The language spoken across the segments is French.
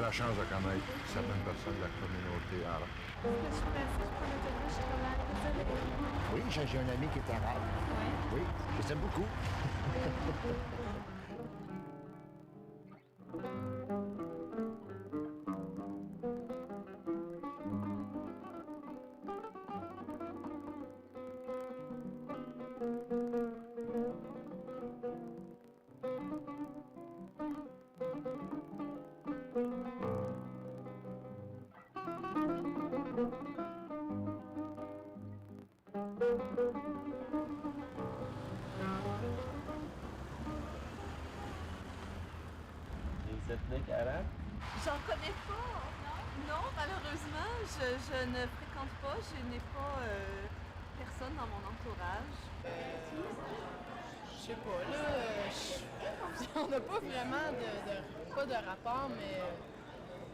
j'ai la chance de connaître certaines personnes de la communauté arabe. Est-ce que je peux m'interroger sur la désolée? Oui, j'ai un ami qui est arabe. Oui. Oui, je t'aime beaucoup. Les ethniques arabes? J'en connais pas. Non, malheureusement, je ne fréquente pas. Je n'ai pas personne dans mon entourage. Je sais pas, là, on n'a pas vraiment pas de rapport, mais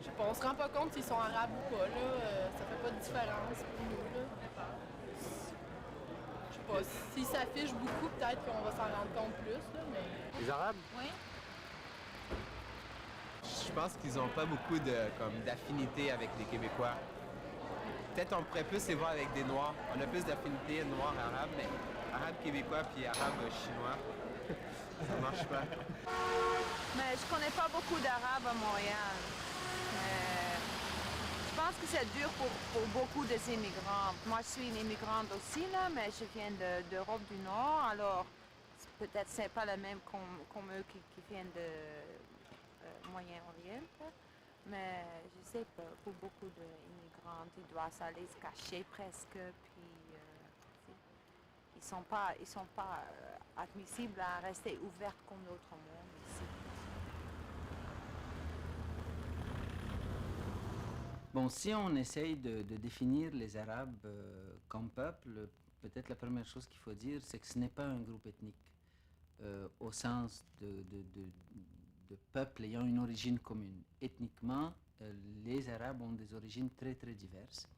je sais pas, on se rend pas compte s'ils sont arabes ou pas, là, ça fait pas de différence pour nous, là. Je sais pas, s'ils s'affichent beaucoup, peut-être qu'on va s'en rendre compte plus, là, mais... Les Arabes? Oui. Je pense qu'ils n'ont pas beaucoup d'affinité avec les Québécois. Peut-être on pourrait plus les voir avec des Noirs. On a plus d'affinité Noirs-Arabes, mais Arabes-Québécois puis Arabes-Chinois, ça marche pas. Mais je connais pas beaucoup d'Arabes à Montréal. Je pense que c'est dur pour beaucoup des immigrants. Moi, je suis une immigrante aussi, là, mais je viens d'Europe du Nord, alors peut-être c'est pas le même comme eux qui viennent de Moyen-Orient. Mais je sais que pour beaucoup d'immigrants, ils doivent aller se cacher presque, puis ils sont pas admissibles à rester ouverts comme l'autre monde ici. Bon, si on essaye de définir les Arabes comme peuple, peut-être la première chose qu'il faut dire, c'est que ce n'est pas un groupe ethnique, au sens de peuple ayant une origine commune. Ethniquement, les Arabes ont des origines très très diverses.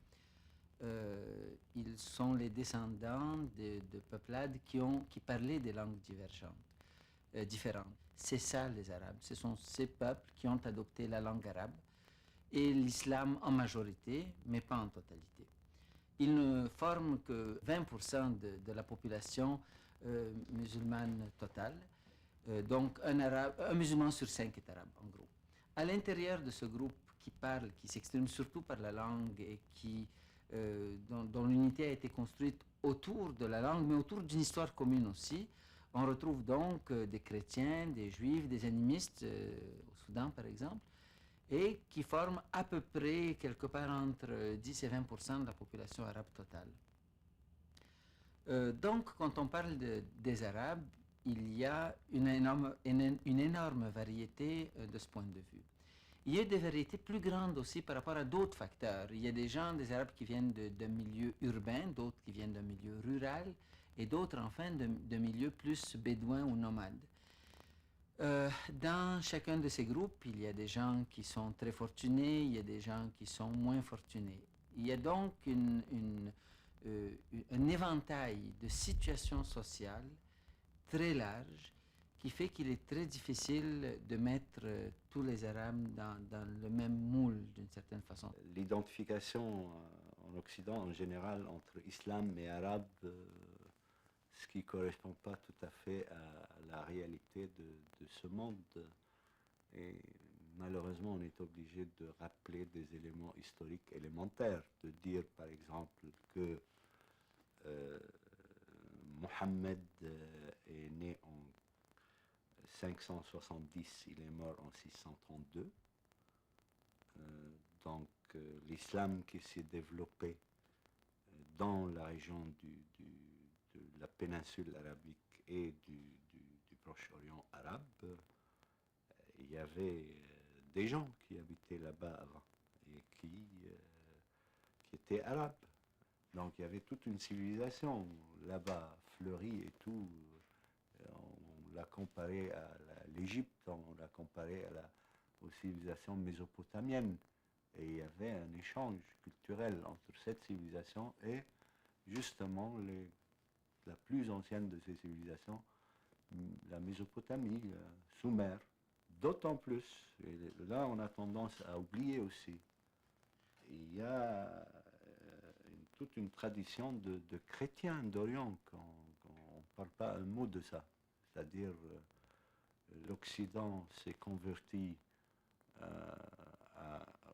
Ils sont les descendants de peuplades qui parlaient des langues différentes. C'est ça les Arabes, ce sont ces peuples qui ont adopté la langue arabe et l'islam en majorité, mais pas en totalité. Ils ne forment que 20% de la population musulmane totale. Donc un musulman sur 5 est arabe, en gros. À l'intérieur de ce groupe qui s'exprime surtout par la langue et dont l'unité a été construite autour de la langue, mais autour d'une histoire commune aussi, on retrouve donc des chrétiens, des juifs, des animistes, au Soudan par exemple, et qui forment à peu près quelque part entre 10 et 20% de la population arabe totale. Donc, quand on parle des Arabes, il y a une énorme variété de ce point de vue. Il y a des variétés plus grandes aussi par rapport à d'autres facteurs. Il y a des Arabes qui viennent d'un milieu urbain, d'autres qui viennent d'un milieu rural, et d'autres enfin de milieux plus bédouins ou nomades. Dans chacun de ces groupes, il y a des gens qui sont très fortunés, il y a des gens qui sont moins fortunés. Il y a donc un éventail de situations sociales très large qui fait qu'il est très difficile de mettre tous les Arabes dans le même moule d'une certaine façon. L'identification en Occident en général entre islam et arabe, ce qui ne correspond pas tout à fait à la réalité de ce monde. Et malheureusement, on est obligé de rappeler des éléments historiques élémentaires, de dire par exemple que Mohammed est né en 570, il est mort en 632. Donc l'islam qui s'est développé dans la région de la péninsule arabique et du Proche-Orient arabe, il y avait des gens qui habitaient là-bas avant et qui étaient arabes. Donc il y avait toute une civilisation là-bas, fleurie et tout. On l'a comparé à l'Égypte, on l'a comparé aux civilisations mésopotamiennes. Et il y avait un échange culturel entre cette civilisation et justement la plus ancienne de ces civilisations, la Mésopotamie, Sumer, D'autant plus, et là on a tendance à oublier aussi, il y a toute une tradition de chrétiens d'Orient, quand on ne parle pas un mot de ça. C'est-à-dire, l'Occident s'est converti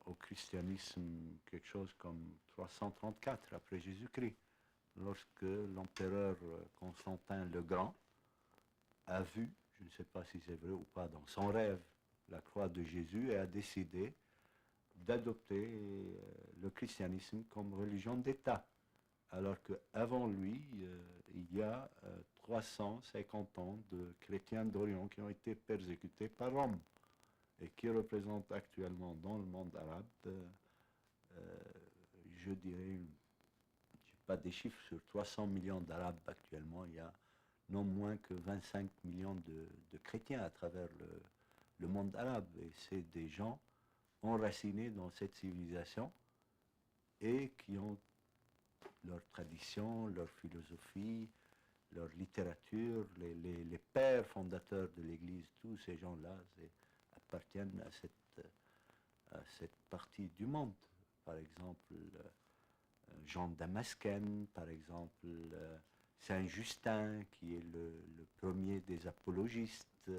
au christianisme quelque chose comme 334 après Jésus-Christ, lorsque l'empereur Constantin le Grand a vu, je ne sais pas si c'est vrai ou pas, dans son rêve, la croix de Jésus et a décidé d'adopter le christianisme comme religion d'État. Alors qu'avant lui, il y a 350 ans de chrétiens d'Orient qui ont été persécutés par Rome et qui représentent actuellement dans le monde arabe, je dirais, je n'ai pas des chiffres, sur 300 millions d'Arabes actuellement, il y a non moins que 25 millions de chrétiens à travers le monde arabe. Et c'est des gens enracinés dans cette civilisation et qui ont leur tradition, leur philosophie, leur littérature, les pères fondateurs de l'Église, tous ces gens-là appartiennent à cette partie du monde. Par exemple, Jean Damascène, par exemple, Saint Justin, qui est le premier des apologistes,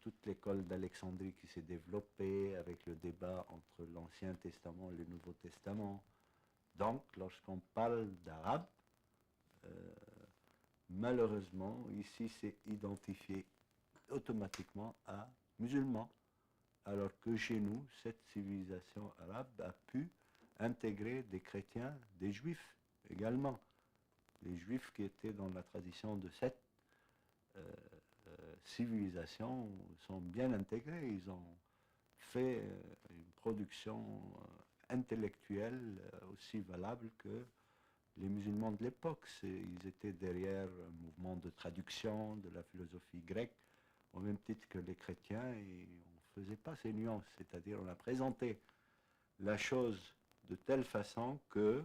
toute l'école d'Alexandrie qui s'est développée avec le débat entre l'Ancien Testament et le Nouveau Testament. Donc, lorsqu'on parle d'arabe, malheureusement, ici, c'est identifié automatiquement à musulmans, alors que chez nous, cette civilisation arabe a pu intégrer des chrétiens, des juifs également. Les juifs qui étaient dans la tradition de cette civilisation sont bien intégrés. Ils ont fait une production intellectuelle aussi valable que les musulmans de l'époque. Ils étaient derrière un mouvement de traduction de la philosophie grecque, au même titre que les chrétiens, et on ne faisait pas ces nuances. C'est-à-dire on a présenté la chose de telle façon que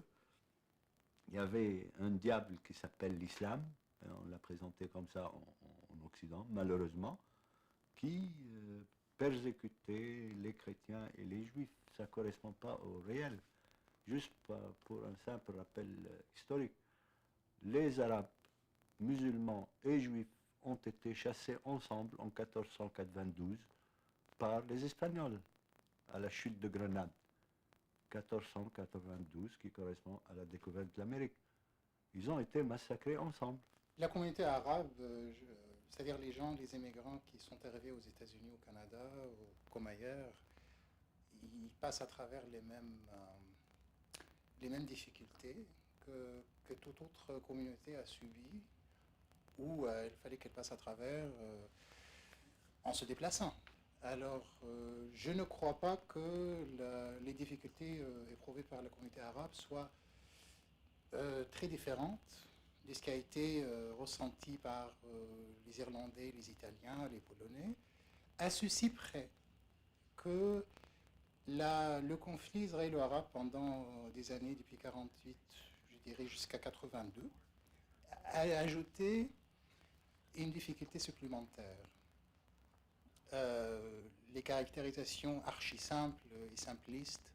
il y avait un diable qui s'appelle l'islam, on l'a présenté comme ça en Occident, malheureusement, qui persécutait les chrétiens et les juifs. Ça ne correspond pas au réel. Juste pour un simple rappel historique, les Arabes, musulmans et juifs ont été chassés ensemble en 1492 par les Espagnols à la chute de Grenade. 1492, qui correspond à la découverte de l'Amérique. Ils ont été massacrés ensemble. La communauté arabe, c'est-à-dire les gens, les immigrants qui sont arrivés aux États-Unis, au Canada, comme ailleurs, ils passent à travers les mêmes difficultés que toute autre communauté a subies, où il fallait qu'elle passe à travers en se déplaçant. Alors, je ne crois pas que les difficultés éprouvées par la communauté arabe soient très différentes de ce qui a été ressenti par les Irlandais, les Italiens, les Polonais, à ceci près que le conflit israélo-arabe pendant des années, depuis 1948, je dirais jusqu'à 1982, a ajouté une difficulté supplémentaire. Les caractérisations archi simples et simplistes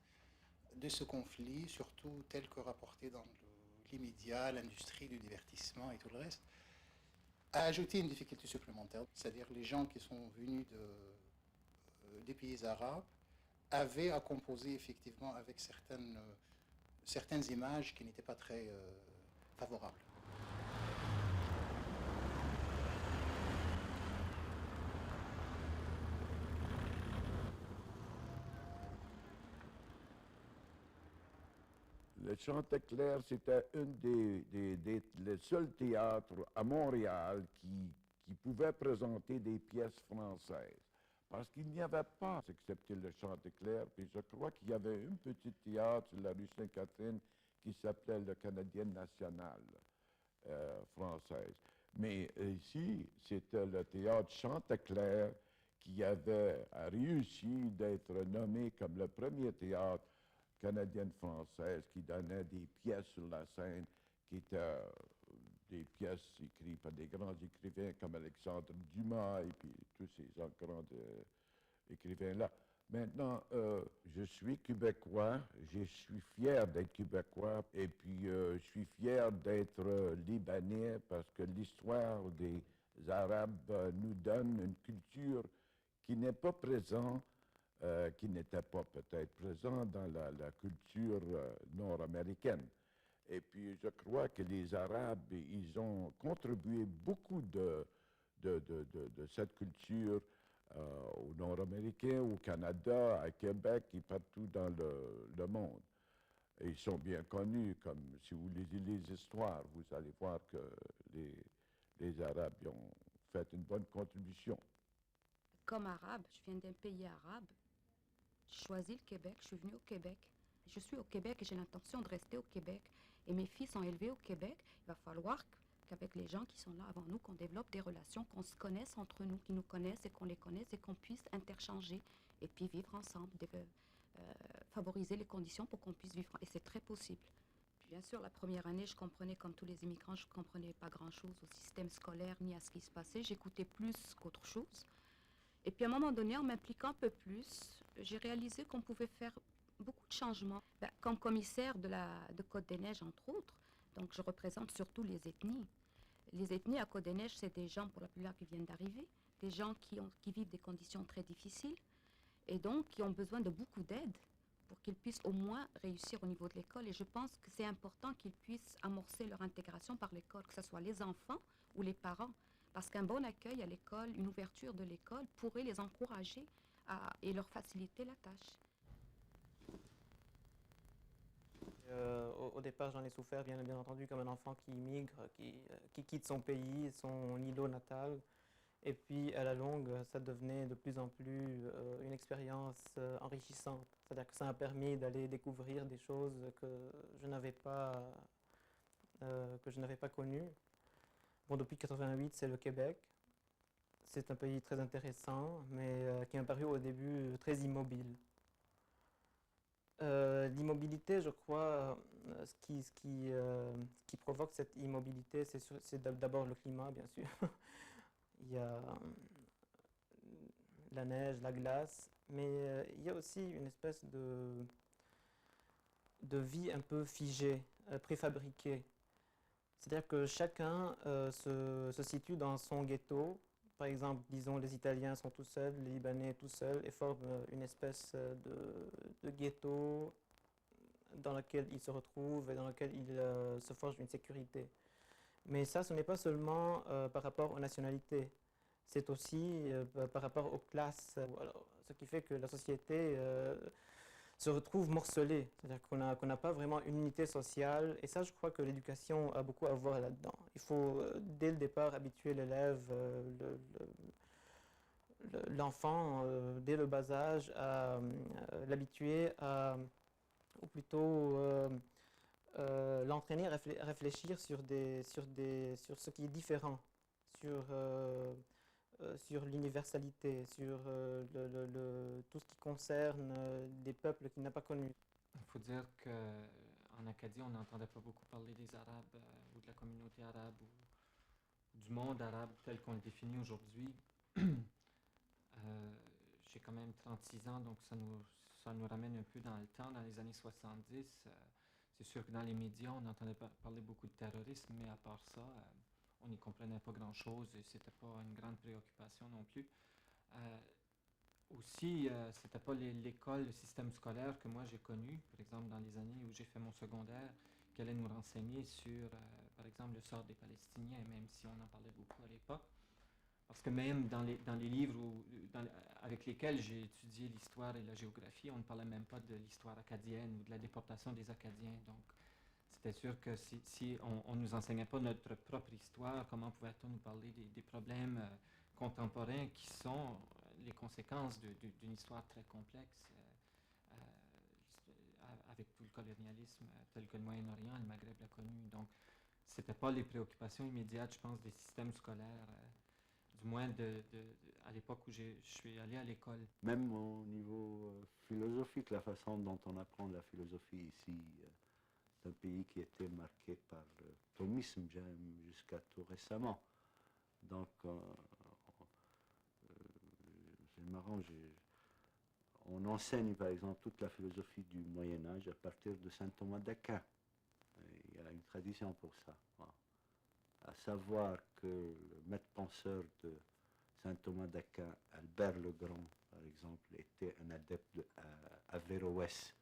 de ce conflit, surtout telles que rapportées dans l'immédiat, l'industrie du divertissement et tout le reste, a ajouté une difficulté supplémentaire. C'est-à-dire les gens qui sont venus des pays arabes avaient à composer effectivement avec certaines images qui n'étaient pas très favorables. Le Chanteclair, c'était le seul théâtre à Montréal qui pouvait présenter des pièces françaises. Parce qu'il n'y avait pas, excepté le Chanteclair, puis je crois qu'il y avait un petit théâtre sur la rue Sainte-Catherine qui s'appelait le Canadien national française. Mais ici, c'était le théâtre Chanteclair qui avait réussi d'être nommé comme le premier théâtre canadienne-française qui donnait des pièces sur la scène qui étaient des pièces écrites par des grands écrivains comme Alexandre Dumas et puis tous ces grands écrivains-là. Maintenant, je suis québécois, je suis fier d'être québécois et puis je suis fier d'être libanais parce que l'histoire des Arabes nous donne une culture qui n'est pas présente, qui n'était pas peut-être présente dans la culture nord-américaine. Et puis je crois que les Arabes, ils ont contribué beaucoup de cette culture aux Nord-Américains, au Canada, à Québec et partout dans le monde. Et ils sont bien connus, comme si vous lisez les histoires, vous allez voir que les Arabes ont fait une bonne contribution. Comme arabe, je viens d'un pays arabe. J'ai choisi le Québec, je suis venue au Québec. Je suis au Québec et j'ai l'intention de rester au Québec. Et mes filles sont élevées au Québec. Il va falloir qu'avec les gens qui sont là avant nous, qu'on développe des relations, qu'on se connaisse entre nous, qu'ils nous connaissent et qu'on les connaisse et qu'on puisse interchanger et puis vivre ensemble, favoriser les conditions pour qu'on puisse vivre. Et c'est très possible. Puis bien sûr, la première année, je comprenais, comme tous les immigrants, je ne comprenais pas grand-chose au système scolaire ni à ce qui se passait. J'écoutais plus qu'autre chose. Et puis à un moment donné, en m'impliquant un peu plus, j'ai réalisé qu'on pouvait faire beaucoup de changements. Comme commissaire de Côte-des-Neiges, entre autres, donc je représente surtout les ethnies. Les ethnies à Côte-des-Neiges, c'est des gens pour la plupart qui viennent d'arriver, des gens qui vivent des conditions très difficiles et donc qui ont besoin de beaucoup d'aide pour qu'ils puissent au moins réussir au niveau de l'école. Et je pense que c'est important qu'ils puissent amorcer leur intégration par l'école, que ce soit les enfants ou les parents. Parce qu'un bon accueil à l'école, une ouverture de l'école pourrait les encourager et leur faciliter la tâche. Au départ, j'en ai souffert, bien entendu, comme un enfant qui immigre, qui quitte son pays, son îlot natal. Et puis, à la longue, ça devenait de plus en plus une expérience enrichissante. C'est-à-dire que ça m'a permis d'aller découvrir des choses que je n'avais pas connues. Bon, depuis 1988, c'est le Québec. C'est un pays très intéressant, mais qui m'a paru au début très immobile. L'immobilité, je crois, ce qui provoque cette immobilité, c'est d'abord le climat, bien sûr. Il y a la neige, la glace, mais il y a aussi une espèce de vie un peu figée, préfabriquée. C'est-à-dire que chacun se situe dans son ghetto. Par exemple, disons, les Italiens sont tout seuls, les Libanais tout seuls, et forment une espèce de ghetto dans lequel ils se retrouvent et dans lequel ils se forgent une sécurité. Mais ça, ce n'est pas seulement par rapport aux nationalités, c'est aussi par rapport aux classes. Alors, ce qui fait que la société se retrouve morcelée, c'est-à-dire qu'on n'a pas vraiment une unité sociale, et ça, je crois que l'éducation a beaucoup à voir là-dedans. Il faut, dès le départ, habituer l'élève, l'enfant, dès le bas âge, à l'habituer à, ou plutôt l'entraîner à réfléchir sur ce qui est différent, sur l'universalité, sur tout ce qui concerne des peuples qu'il n'a pas connus. Il faut dire qu'en Acadie, on n'entendait pas beaucoup parler des Arabes ou de la communauté arabe ou du monde arabe tel qu'on le définit aujourd'hui. J'ai quand même 36 ans, donc ça nous ramène un peu dans le temps, dans les années 70. C'est sûr que dans les médias, on entendait parler beaucoup de terrorisme, mais à part ça, on n'y comprenait pas grand-chose et c'était pas une grande préoccupation non plus. Aussi, c'était pas l'école, le système scolaire que moi j'ai connu, par exemple dans les années où j'ai fait mon secondaire, qui allait nous renseigner sur, par exemple, le sort des Palestiniens, même si on en parlait beaucoup à l'époque. Parce que même dans les livres avec lesquels j'ai étudié l'histoire et la géographie, on ne parlait même pas de l'histoire acadienne ou de la déportation des Acadiens. Donc, c'était sûr que si on ne nous enseignait pas notre propre histoire, comment pouvait-on nous parler des problèmes contemporains qui sont les conséquences d'une histoire très complexe avec tout le colonialisme tel que le Moyen-Orient, le Maghreb l'a connu. Donc, ce n'était pas les préoccupations immédiates, je pense, des systèmes scolaires, du moins à l'époque où je suis allé à l'école. Même au niveau philosophique, la façon dont on apprend la philosophie ici, c'est un pays qui est été marquée par le thomisme jusqu'à tout récemment. Donc, c'est marrant, on enseigne par exemple toute la philosophie du Moyen-Âge à partir de saint Thomas d'Aquin. Il y a une tradition pour ça. Voilà. À savoir que le maître penseur de saint Thomas d'Aquin, Albert le Grand, par exemple, était un adepte de Averroès.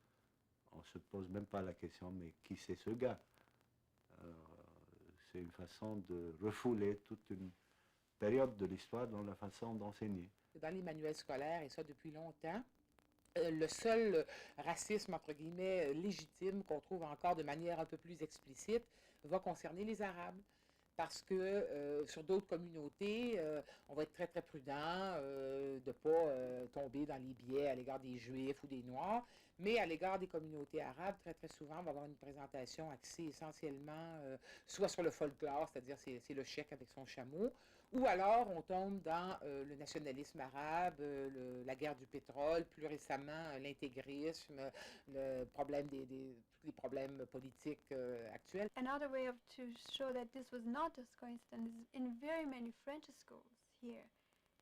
On ne se pose même pas la question, mais qui c'est ce gars? C'est une façon de refouler toute une période de l'histoire dans la façon d'enseigner. Dans les manuels scolaires, et ça depuis longtemps, le seul racisme, entre guillemets, légitime qu'on trouve encore de manière un peu plus explicite va concerner les Arabes. Parce que sur d'autres communautés, on va être très, très prudent de ne pas tomber dans les biais à l'égard des Juifs ou des Noirs, mais à l'égard des communautés arabes, très, très souvent, on va avoir une présentation axée essentiellement soit sur le folklore, c'est-à-dire c'est le cheikh avec son chameau, ou alors on tombe dans le nationalisme arabe, la guerre du pétrole, plus récemment l'intégrisme, le problème tous les problèmes politiques actuels. Another way to show that this was not just coincidence is in very many French schools here,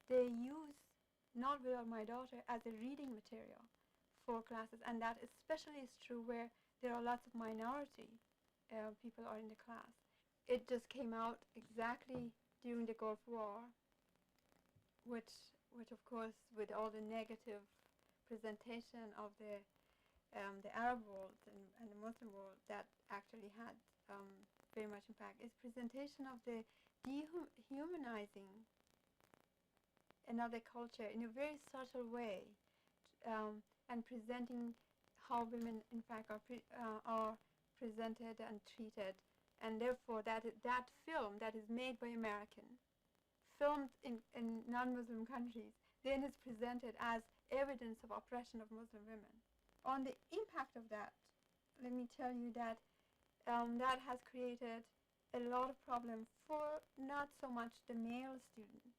they use Not Without My Daughter as a reading material for classes, and that especially is true where there are lots of minority people are in the class. It just came out exactly during the Gulf War, which of course, with all the negative presentation of the Arab world and the Muslim world, that actually had very much impact. It's presentation of the dehumanizing another culture in a very subtle way, and presenting how women, in fact, are presented and treated, and therefore that film that is made by American, filmed in non-Muslim countries, then is presented as evidence of oppression of Muslim women. On the impact of that, let me tell you that that has created a lot of problems for not so much the male students,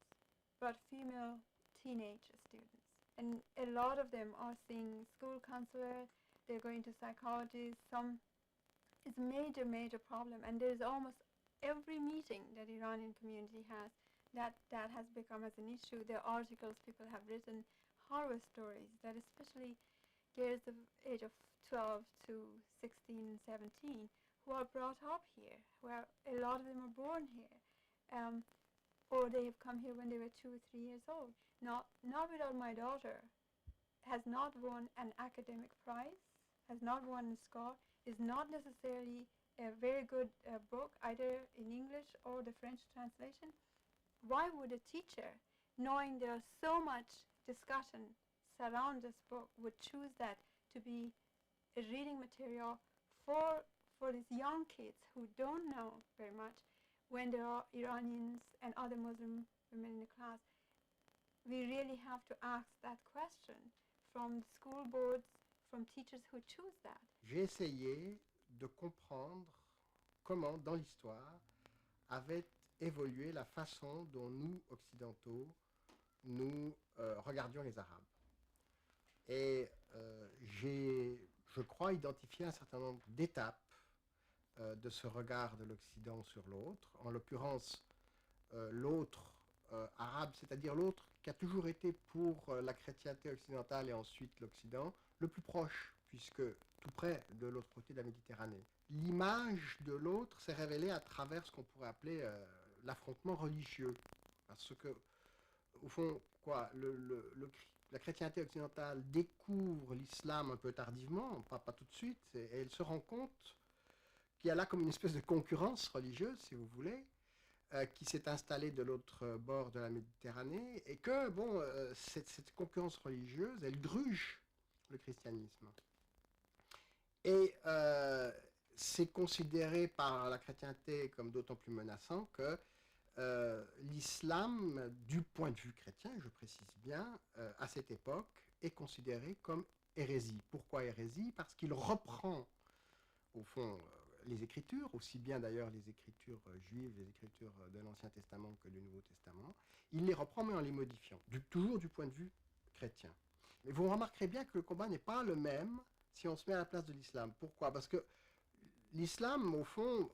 but female teenage students. And a lot of them are seeing school counselors, they're going to psychologists. It's a major, major problem. And there's almost every meeting that the Iranian community has, that has become as an issue. There are articles people have written, horror stories, that especially girls of age of 12 to 16, 17, who are brought up here, where a lot of them are born here, or they have come here when they were 2 or 3 years old. Not Without My Daughter has not won an academic prize, has not won a score, is not necessarily a very good book, either in English or the French translation. Why would a teacher, knowing there is so much discussion surround this book, would choose that to be a reading material for these young kids who don't know very much, when there are Iranians and other Muslim women in the class? We really have to ask that question from the school boards, from teachers who choose that. J'ai essayé de comprendre comment, dans l'histoire, avait évolué la façon dont nous, occidentaux, nous regardions les Arabes. Et j'ai, je crois, identifié un certain nombre d'étapes de ce regard de l'Occident sur l'autre, en l'occurrence l'autre arabe, c'est-à-dire l'autre qui a toujours été pour la chrétienté occidentale et ensuite l'Occident, le plus proche, puisque tout près de l'autre côté de la Méditerranée. L'image de l'autre s'est révélée à travers ce qu'on pourrait appeler l'affrontement religieux, parce que, au fond, quoi, la chrétienté occidentale découvre l'islam un peu tardivement, pas tout de suite, et elle se rend compte qu'il y a là comme une espèce de concurrence religieuse, si vous voulez, qui s'est installée de l'autre bord de la Méditerranée, et que, bon, cette concurrence religieuse, elle gruge le christianisme. Et c'est considéré par la chrétienté comme d'autant plus menaçant que l'islam, du point de vue chrétien, je précise bien, à cette époque, est considéré comme hérésie. Pourquoi hérésie? Parce qu'il reprend, au fond, les Écritures, aussi bien d'ailleurs les Écritures juives, les Écritures de l'Ancien Testament que du Nouveau Testament. Il les reprend, mais en les modifiant, toujours du point de vue chrétien. Mais vous remarquerez bien que le combat n'est pas le même si on se met à la place de l'islam. Pourquoi? Parce que l'islam, au fond,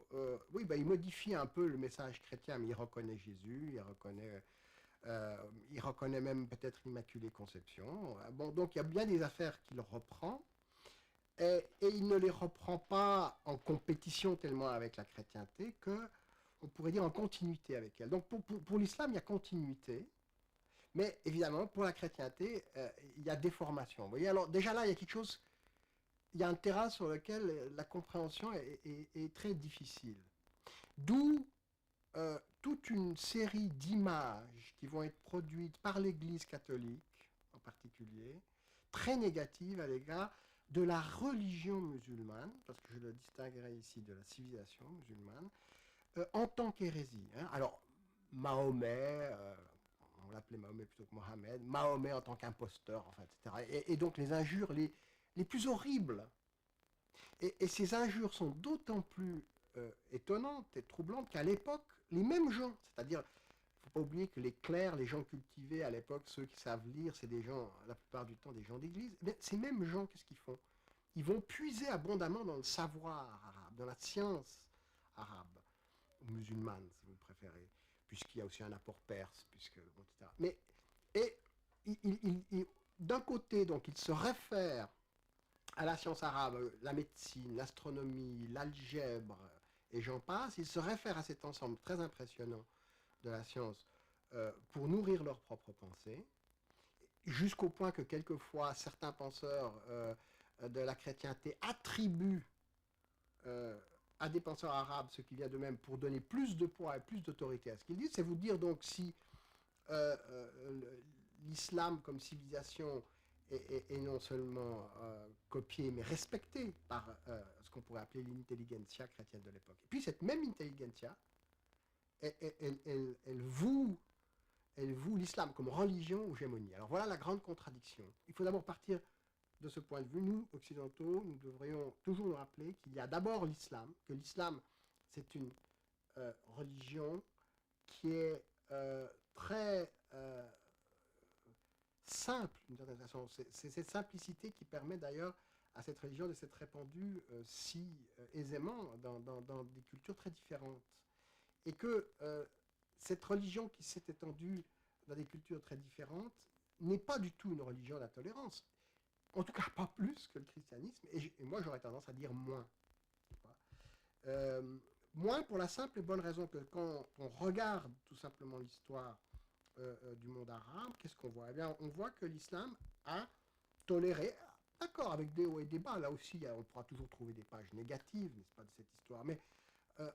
oui, il modifie un peu le message chrétien, mais il reconnaît Jésus, il reconnaît même peut-être l'Immaculée Conception. Bon, donc il y a bien des affaires qu'il reprend, et il ne les reprend pas en compétition tellement avec la chrétienté que, on pourrait dire, en continuité avec elle. Donc pour l'islam, il y a continuité, mais évidemment, pour la chrétienté, il y a déformation. Vous voyez, alors déjà là, il y a quelque chose, il y a un terrain sur lequel la compréhension est très difficile. D'où toute une série d'images qui vont être produites par l'Église catholique, en particulier, très négatives à l'égard de la religion musulmane, parce que je le distinguerai ici de la civilisation musulmane, en tant qu'hérésie. Hein. Alors, Mahomet, on l'appelait Mahomet plutôt que Mohammed, Mahomet en tant qu'imposteur, enfin, etc. Et donc les injures les plus horribles. Et ces injures sont d'autant plus étonnantes et troublantes qu'à l'époque, les mêmes gens, c'est-à-dire, il ne faut pas oublier que les clercs, les gens cultivés à l'époque, ceux qui savent lire, c'est des gens, la plupart du temps, des gens d'église, mais ces mêmes gens, qu'est-ce qu'ils font? Ils vont puiser abondamment dans le savoir arabe, dans la science arabe, ou musulmane, si vous préférez, puisqu'il y a aussi un apport perse, bon, etc. Mais, d'un côté, donc, ils se réfèrent à la science arabe, la médecine, l'astronomie, l'algèbre, et j'en passe, ils se réfèrent à cet ensemble très impressionnant de la science pour nourrir leur propre pensée, jusqu'au point que quelquefois certains penseurs de la chrétienté attribuent à des penseurs arabes ce qui vient d'eux-mêmes pour donner plus de poids et plus d'autorité à ce qu'ils disent. C'est vous dire donc si l'islam comme civilisation est non seulement copié, mais respecté par ce qu'on pourrait appeler l'intelligentsia chrétienne de l'époque. Et puis cette même intelligentsia, elle voue l'islam comme religion ou gémonie. Alors voilà la grande contradiction. Il faut d'abord partir de ce point de vue. Nous, occidentaux, nous devrions toujours nous rappeler qu'il y a d'abord l'islam, que l'islam, c'est une religion qui est très simple, d'une certaine façon. C'est cette simplicité qui permet d'ailleurs à cette religion de s'être répandue si aisément dans des cultures très différentes. Et que cette religion qui s'est étendue dans des cultures très différentes n'est pas du tout une religion de la tolérance. En tout cas, pas plus que le christianisme. Et moi, j'aurais tendance à dire moins. Moins pour la simple et bonne raison que quand on regarde tout simplement l'histoire du monde arabe, qu'est-ce qu'on voit? Eh bien, on voit que l'islam a toléré, d'accord, avec des hauts et des bas, là aussi, on pourra toujours trouver des pages négatives, n'est-ce pas, de cette histoire, mais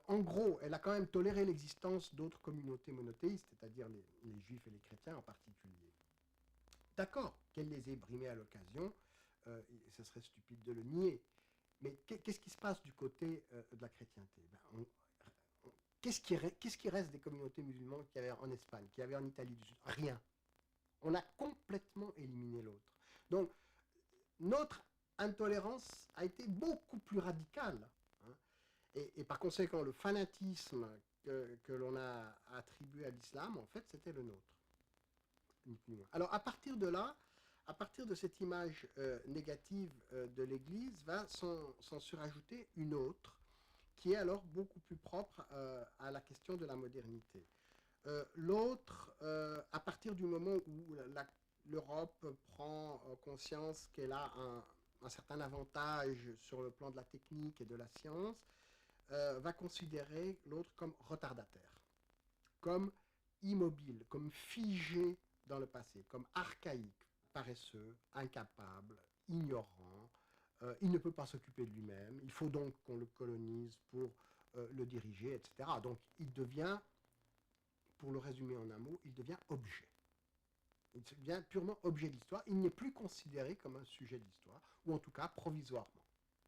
en gros, elle a quand même toléré l'existence d'autres communautés monothéistes, c'est-à-dire les juifs et les chrétiens en particulier. D'accord, qu'elle les ait brimés à l'occasion, ce serait stupide de le nier, mais qu'est-ce qui se passe du côté de la chrétienté? Qu'est-ce qui reste des communautés musulmanes qu'il y avait en Espagne, qu'il y avait en Italie du Sud? Rien. On a complètement éliminé l'autre. Donc, notre intolérance a été beaucoup plus radicale. Hein, et par conséquent, le fanatisme que l'on a attribué à l'islam, en fait, c'était le nôtre. Alors, à partir de là, à partir de cette image négative de l'Église, va s'en surajouter une autre, qui est alors beaucoup plus propre à la question de la modernité. L'autre, à partir du moment où l'Europe prend conscience qu'elle a un certain avantage sur le plan de la technique et de la science, va considérer l'autre comme retardataire, comme immobile, comme figé dans le passé, comme archaïque, paresseux, incapable, ignorant. Il ne peut pas s'occuper de lui-même, il faut donc qu'on le colonise pour le diriger, etc. Donc il devient, pour le résumer en un mot, il devient objet. Il devient purement objet de l'histoire, il n'est plus considéré comme un sujet de l'histoire, ou en tout cas provisoirement.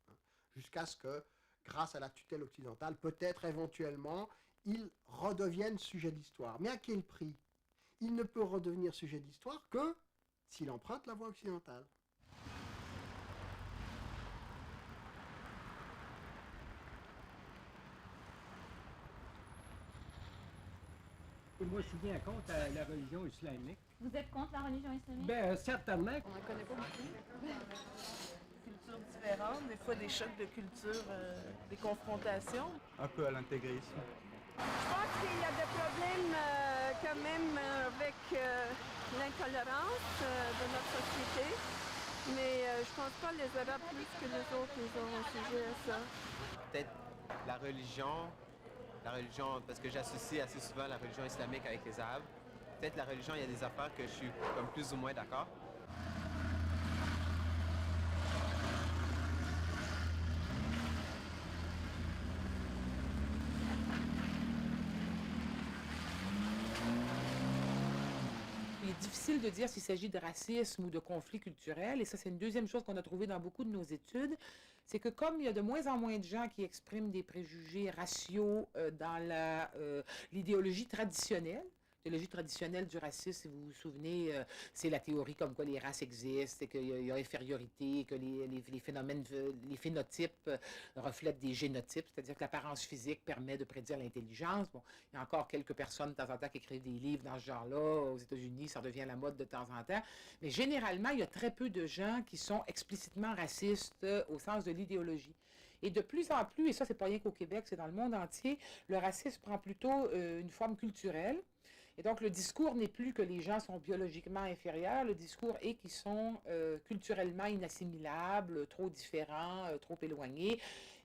Hein, jusqu'à ce que, grâce à la tutelle occidentale, peut-être éventuellement, il redevienne sujet de l'histoire. Mais à quel prix? Il ne peut redevenir sujet de l'histoire que s'il emprunte la voie occidentale. Moi, je suis bien contre la religion islamique. Vous êtes contre la religion islamique? Bien, certainement. On n'en connaît pas beaucoup. cultures différentes, des fois des chocs de culture, des confrontations. Un peu à l'intégrisme. Je pense qu'il y a des problèmes quand même avec l'intolérance de notre société, mais je pense pas les Arabes plus que les autres ils ont un sujet à ça. Peut-être la religion, parce que j'associe assez souvent la religion islamique avec les Arabes. Peut-être la religion, il y a des affaires que je suis comme plus ou moins d'accord. Il est difficile de dire s'il s'agit de racisme ou de conflit culturel, et ça c'est une deuxième chose qu'on a trouvée dans beaucoup de nos études, c'est que comme il y a de moins en moins de gens qui expriment des préjugés raciaux dans l'idéologie traditionnelle, l'idéologie traditionnelle du racisme, si vous vous souvenez, c'est la théorie comme quoi les races existent, et qu'il y a infériorité, que les phénomènes, les phénotypes reflètent des génotypes, c'est-à-dire que l'apparence physique permet de prédire l'intelligence. Bon, il y a encore quelques personnes de temps en temps qui écrivent des livres dans ce genre-là. Aux États-Unis, ça devient la mode de temps en temps. Mais généralement, il y a très peu de gens qui sont explicitement racistes au sens de l'idéologie. Et de plus en plus, et ça, c'est pas rien qu'au Québec, c'est dans le monde entier, le racisme prend plutôt une forme culturelle. Et donc, le discours n'est plus que les gens sont biologiquement inférieurs, le discours est qu'ils sont culturellement inassimilables, trop différents, trop éloignés.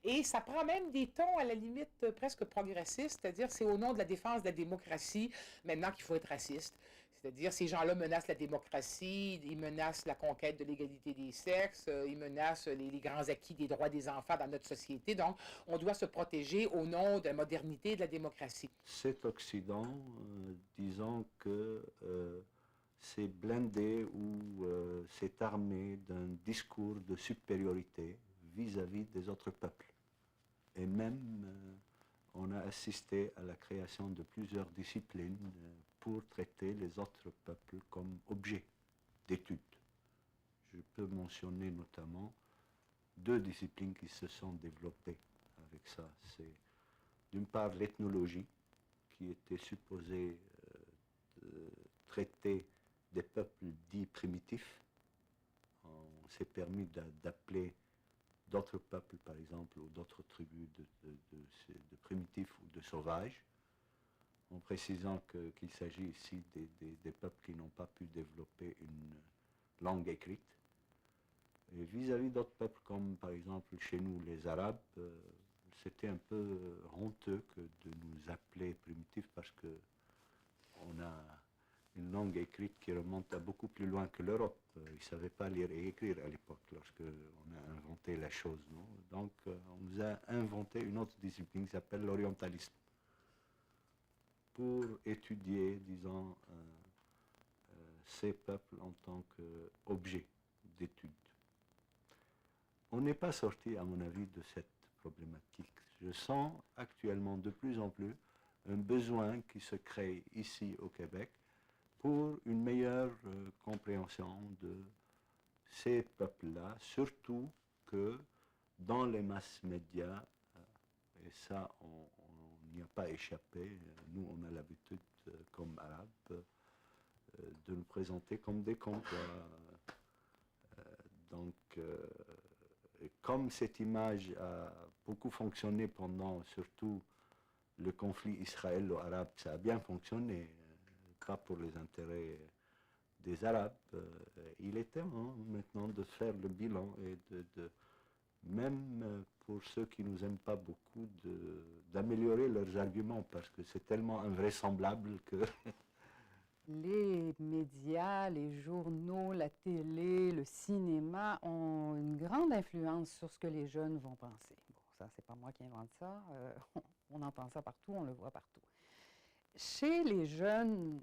Et ça prend même des tons à la limite presque progressistes, c'est-à-dire c'est au nom de la défense de la démocratie maintenant qu'il faut être raciste. C'est-à-dire, ces gens-là menacent la démocratie, ils menacent la conquête de l'égalité des sexes, ils menacent les grands acquis des droits des enfants dans notre société. Donc, on doit se protéger au nom de la modernité et de la démocratie. Cet Occident, disons que s'est blindé ou s'est armé d'un discours de supériorité vis-à-vis des autres peuples. Et même, on a assisté à la création de plusieurs disciplines pour traiter les autres peuples comme objets d'étude. Je peux mentionner notamment deux disciplines qui se sont développées avec ça. C'est d'une part l'ethnologie, qui était supposée traiter des peuples dits primitifs. On s'est permis d'appeler d'autres peuples, par exemple, ou d'autres tribus de primitifs ou de sauvages, en précisant qu'il s'agit ici des peuples qui n'ont pas pu développer une langue écrite. Et vis-à-vis d'autres peuples, comme par exemple chez nous les Arabes, c'était un peu honteux de nous appeler primitifs parce qu'on a une langue écrite qui remonte à beaucoup plus loin que l'Europe. Ils ne savaient pas lire et écrire à l'époque lorsqu'on a inventé la chose. Non? Donc on nous a inventé une autre discipline qui s'appelle l'orientalisme, pour étudier, disons, ces peuples en tant qu'objet d'étude. On n'est pas sorti, à mon avis, de cette problématique. Je sens actuellement de plus en plus un besoin qui se crée ici au Québec pour une meilleure compréhension de ces peuples-là, surtout que dans les masses médias, et ça on n'y a pas échappé, nous on a l'habitude comme Arabes de nous présenter comme des conquérants. Donc comme cette image a beaucoup fonctionné pendant surtout le conflit israélo-arabe, ça a bien fonctionné, pas pour les intérêts des Arabes. Il est temps maintenant de faire le bilan et même pour ceux qui ne nous aiment pas beaucoup, d'améliorer leurs arguments parce que c'est tellement invraisemblable que... Les médias, les journaux, la télé, le cinéma ont une grande influence sur ce que les jeunes vont penser. Bon, ça, c'est pas moi qui invente ça. On entend ça partout, on le voit partout. Chez les jeunes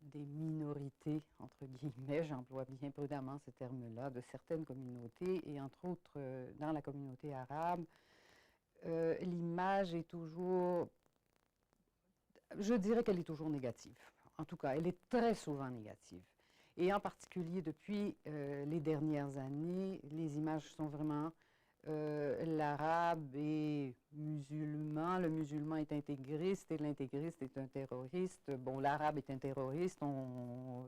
des minorités, entre guillemets, j'emploie bien prudemment ce terme-là, de certaines communautés, et entre autres dans la communauté arabe, l'image est toujours, je dirais qu'elle est toujours négative. En tout cas, elle est très souvent négative. Et en particulier, depuis les dernières années, les images sont vraiment l'arabe est musulman, le musulman est intégriste et l'intégriste est un terroriste. Bon, l'arabe est un terroriste, on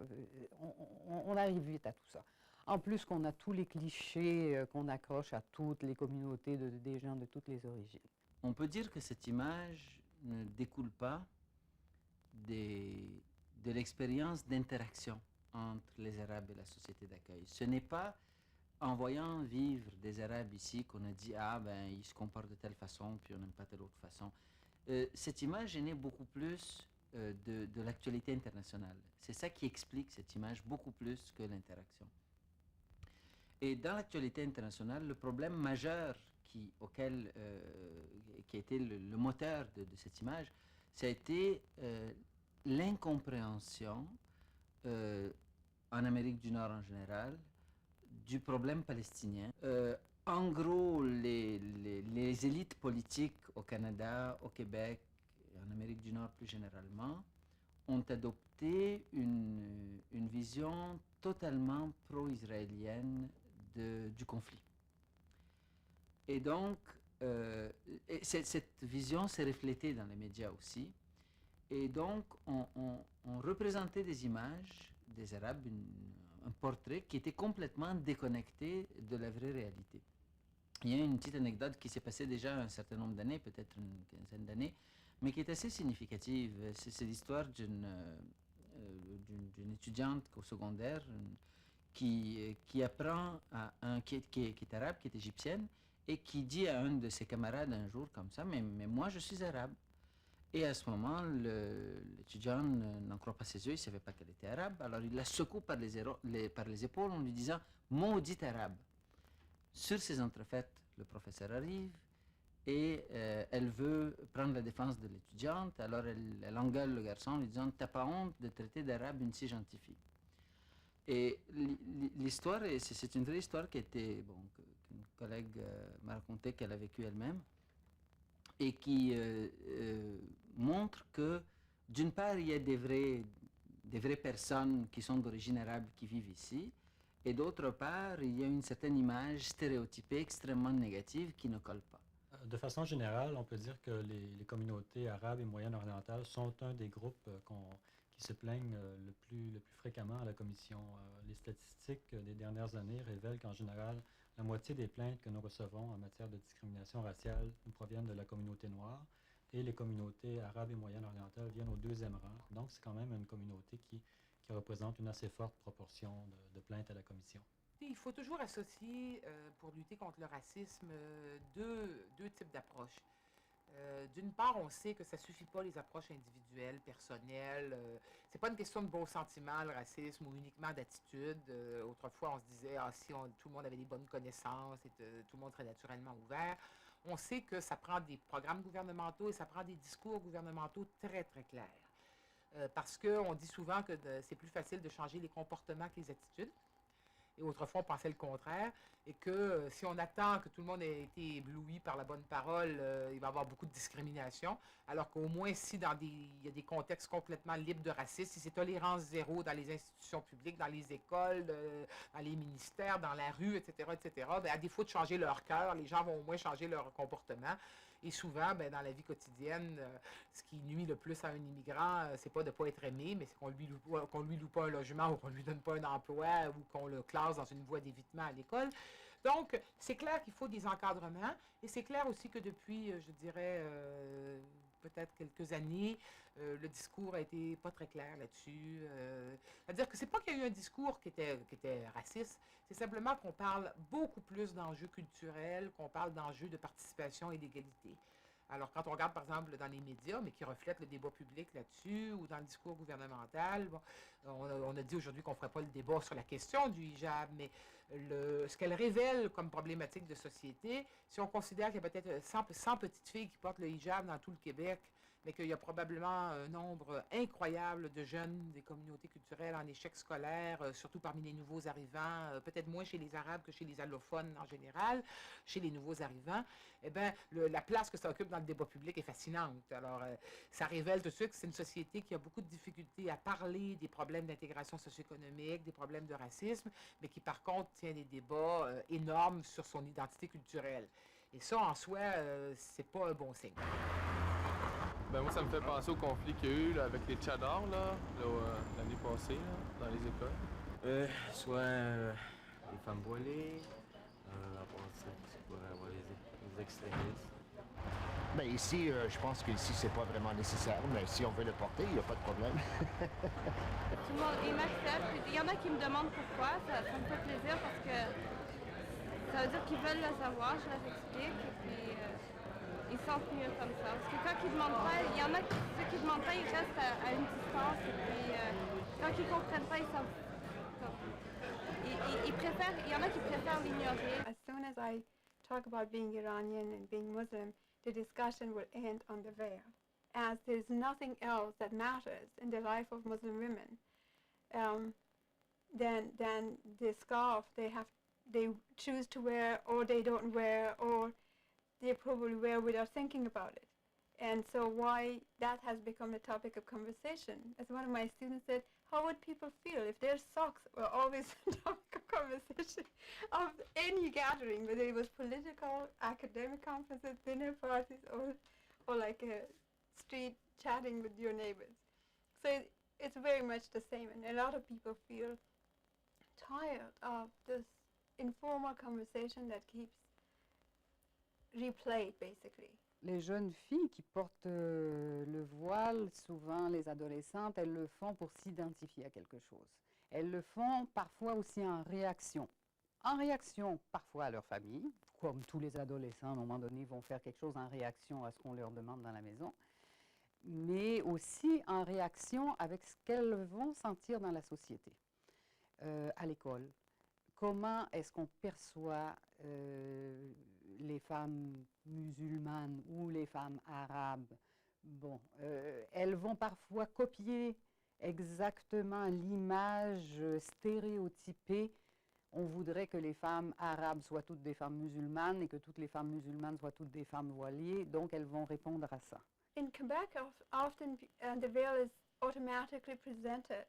arrive vite à tout ça. En plus qu'on a tous les clichés qu'on accroche à toutes les communautés des gens de toutes les origines. On peut dire que cette image ne découle pas de l'expérience d'interaction entre les Arabes et la société d'accueil. Ce n'est pas en voyant vivre des Arabes ici qu'on a dit « Ah, ben, ils se comportent de telle façon, puis on n'aime pas telle autre façon ». Cette image est née beaucoup plus de l'actualité internationale. C'est ça qui explique cette image beaucoup plus que l'interaction. Et dans l'actualité internationale, le problème majeur qui a été le moteur de cette image, ça a été l'incompréhension en Amérique du Nord en général du problème palestinien. En gros, les élites politiques au Canada, au Québec, et en Amérique du Nord plus généralement, ont adopté une vision totalement pro-israélienne du conflit. Et donc, cette vision s'est reflétée dans les médias aussi. Et donc, on représentait des images des Arabes, un portrait qui était complètement déconnecté de la vraie réalité. Il y a une petite anecdote qui s'est passée déjà un certain nombre d'années, peut-être une quinzaine d'années, mais qui est assez significative. C'est l'histoire d'une étudiante au secondaire qui apprend qui est arabe, qui est égyptienne, et qui dit à un de ses camarades un jour comme ça, mais moi je suis arabe. Et à ce moment, l'étudiant n'en croit pas ses yeux, il ne savait pas qu'elle était arabe, alors il la secoue par les épaules en lui disant « maudit arabe ». Sur ces entrefaites, le professeur arrive et elle veut prendre la défense de l'étudiante, alors elle engueule le garçon en lui disant « t'as pas honte de traiter d'arabe une si gentille fille ». Et l'histoire, c'est une vraie histoire qui était, qu'une collègue m'a raconté qu'elle a vécue elle-même, et qui montre que, d'une part, il y a des vraies personnes qui sont d'origine arabe qui vivent ici, et d'autre part, il y a une certaine image stéréotypée extrêmement négative qui ne colle pas. De façon générale, on peut dire que les communautés arabes et moyen-orientales sont un des groupes qui se plaignent le plus fréquemment à la Commission. Les statistiques des dernières années révèlent qu'en général, la moitié des plaintes que nous recevons en matière de discrimination raciale nous proviennent de la communauté noire, et les communautés arabes et moyen-orientales viennent au deuxième rang. Donc c'est quand même une communauté qui représente une assez forte proportion de plaintes à la Commission. Il faut toujours associer, pour lutter contre le racisme, deux types d'approches. D'une part, on sait que ça ne suffit pas les approches individuelles, personnelles. C'est pas une question de beaux sentiments, le racisme, ou uniquement d'attitude. Autrefois, on se disait, si tout le monde avait des bonnes connaissances et tout le monde serait naturellement ouvert. On sait que ça prend des programmes gouvernementaux et ça prend des discours gouvernementaux très, très clairs. Parce qu'on dit souvent que c'est plus facile de changer les comportements que les attitudes. Et autrefois, on pensait le contraire, et que si on attend que tout le monde ait été ébloui par la bonne parole, il va y avoir beaucoup de discrimination, alors qu'au moins si il y a des contextes complètement libres de racisme, si c'est tolérance zéro dans les institutions publiques, dans les écoles, dans les ministères, dans la rue, etc., bien, à défaut de changer leur cœur, les gens vont au moins changer leur comportement. Et souvent, bien, dans la vie quotidienne, ce qui nuit le plus à un immigrant, c'est pas de ne pas être aimé, mais c'est qu'on lui loue pas un logement ou qu'on lui donne pas un emploi ou qu'on le classe dans une voie d'évitement à l'école. Donc, c'est clair qu'il faut des encadrements. Et c'est clair aussi que depuis, je dirais, peut-être quelques années, le discours a été pas très clair là-dessus. C'est-à-dire que c'est pas qu'il y a eu un discours qui était raciste, c'est simplement qu'on parle beaucoup plus d'enjeux culturels, qu'on parle d'enjeux de participation et d'égalité. Alors, quand on regarde, par exemple, dans les médias, mais qui reflètent le débat public là-dessus, ou dans le discours gouvernemental, on a dit aujourd'hui qu'on ne ferait pas le débat sur la question du hijab, mais ce qu'elle révèle comme problématique de société, si on considère qu'il y a peut-être 100 petites filles qui portent le hijab dans tout le Québec, mais qu'il y a probablement un nombre incroyable de jeunes des communautés culturelles en échec scolaire, surtout parmi les nouveaux arrivants, peut-être moins chez les Arabes que chez les allophones en général, chez les nouveaux arrivants, eh bien, la place que ça occupe dans le débat public est fascinante. Alors, ça révèle tout de suite que c'est une société qui a beaucoup de difficultés à parler des problèmes d'intégration socio-économique, des problèmes de racisme, mais qui, par contre, tient des débats énormes sur son identité culturelle. Et ça, en soi, c'est pas un bon signe. Ben moi, ça me fait penser au conflit qu'il y a eu là, avec les tchadars l'année passée, là, dans les écoles. Soit femmes voilées. Après ça, tu pourrais avoir les extrémistes. Ben ici, je pense qu'ici, c'est pas vraiment nécessaire, mais si on veut le porter, il n'y a pas de problème. Tout le monde, ils m'acceptent. Il y en a qui me demandent pourquoi. Ça me fait plaisir parce que ça veut dire qu'ils veulent le savoir. Je leur explique et puis ils sentent mieux comme ça. Parce que quand ils ne demandent pas, il y en a ceux qui ne demandent pas, ils restent à une distance. Et puis quand ils ne comprennent pas, ils savent. Ils préfèrent, il y en a qui préfèrent l'ignorer. As soon as I talk about being Iranian and being Muslim, the discussion will end on the veil, as there's nothing else that matters in the life of Muslim women than the scarf they choose to wear, or they don't wear, or they probably wear without thinking about it. And so why that has become a topic of conversation. As one of my students said, how would people feel if their socks were always a topic of conversation of any gathering, whether it was political, academic conferences, dinner parties, or like a street chatting with your neighbors. So it's very much the same, and a lot of people feel tired of this informal conversation that keeps replayed, basically. Les jeunes filles qui portent le voile, souvent les adolescentes, elles le font pour s'identifier à quelque chose. Elles le font parfois aussi en réaction. En réaction parfois à leur famille, comme tous les adolescents à un moment donné vont faire quelque chose en réaction à ce qu'on leur demande dans la maison, mais aussi en réaction avec ce qu'elles vont sentir dans la société, à l'école. Comment est-ce qu'on perçoit les femmes musulmanes ou les femmes arabes? Bon, elles vont parfois copier exactement l'image stéréotypée. On voudrait que les femmes arabes soient toutes des femmes musulmanes et que toutes les femmes musulmanes soient toutes des femmes voilées, donc elles vont répondre à ça. In Quebec, often the veil is automatically presented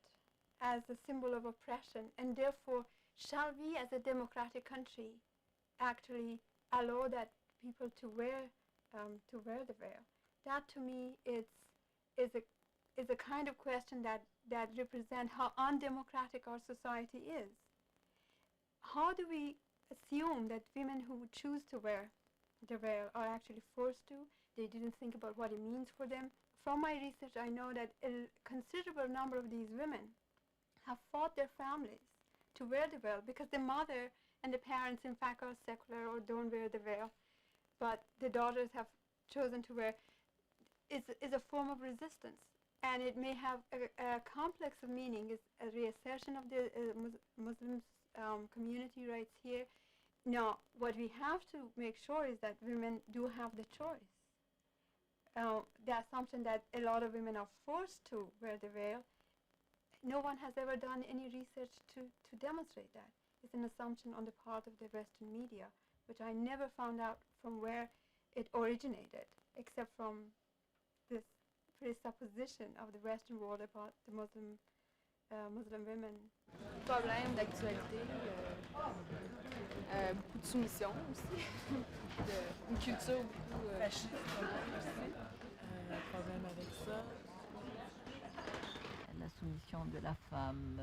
as a symbol of oppression, and therefore, shall we as a democratic country actually allow that people to wear the veil? That to me is a kind of question that represents how undemocratic our society is. How do we assume that women who choose to wear the veil are actually forced to? They didn't think about what it means for them. From my research, I know that a considerable number of these women have fought their families to wear the veil because the mother and the parents, in fact, are secular or don't wear the veil, but the daughters have chosen to wear. Is a form of resistance, and it may have a complex of meaning. It's a reassertion of the Muslim community rights here. Now, what we have to make sure is that women do have the choice. The assumption that a lot of women are forced to wear the veil, no one has ever done any research to demonstrate that. It's an assumption on the part of the Western media, which I never found out from where it originated, except from this presupposition of the Western world about the Muslim women. Problème d'actualité, beaucoup de soumission aussi, une culture beaucoup fasciste aussi. Problème avec ça. La soumission de la femme.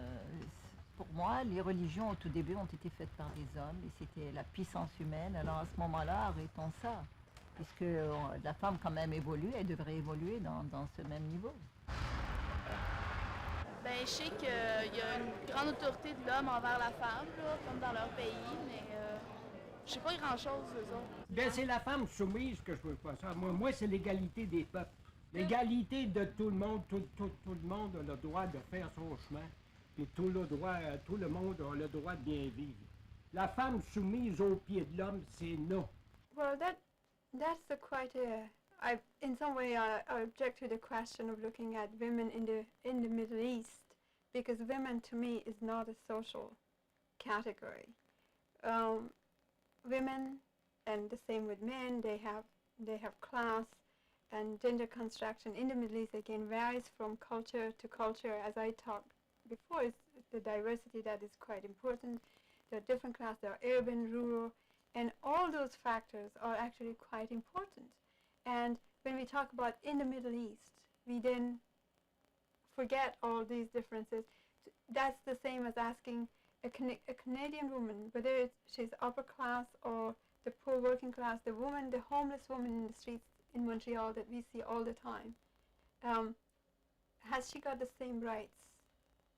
Pour moi, les religions au tout début ont été faites par des hommes et c'était la puissance humaine. Alors à ce moment-là, arrêtons ça, puisque la femme quand même évolue, elle devrait évoluer dans ce même niveau. Ben, je sais qu'il y a une grande autorité de l'homme envers la femme, là, comme dans leur pays, mais je sais pas grand-chose d'eux autres. Ben, c'est la femme soumise que je veux pas ça. Moi c'est l'égalité des peuples. L'égalité de tout le monde. Tout le monde a le droit de faire son chemin. Et tout le monde a le droit de bien vivre. La femme soumise aux pieds de l'homme, c'est non. Well, that's in some way I object to the question of looking at women in the Middle East, because women to me is not a social category. Women, and the same with men, they have class and gender construction in the Middle East again varies from culture to culture. As I talked before, it's the diversity that is quite important. There are different classes, there are urban, rural, and all those factors are actually quite important. And when we talk about in the Middle East, we then forget all these differences. That's the same as asking a Canadian woman, whether she's upper class or the poor working class, the homeless woman in the streets in Montreal that we see all the time, has she got the same rights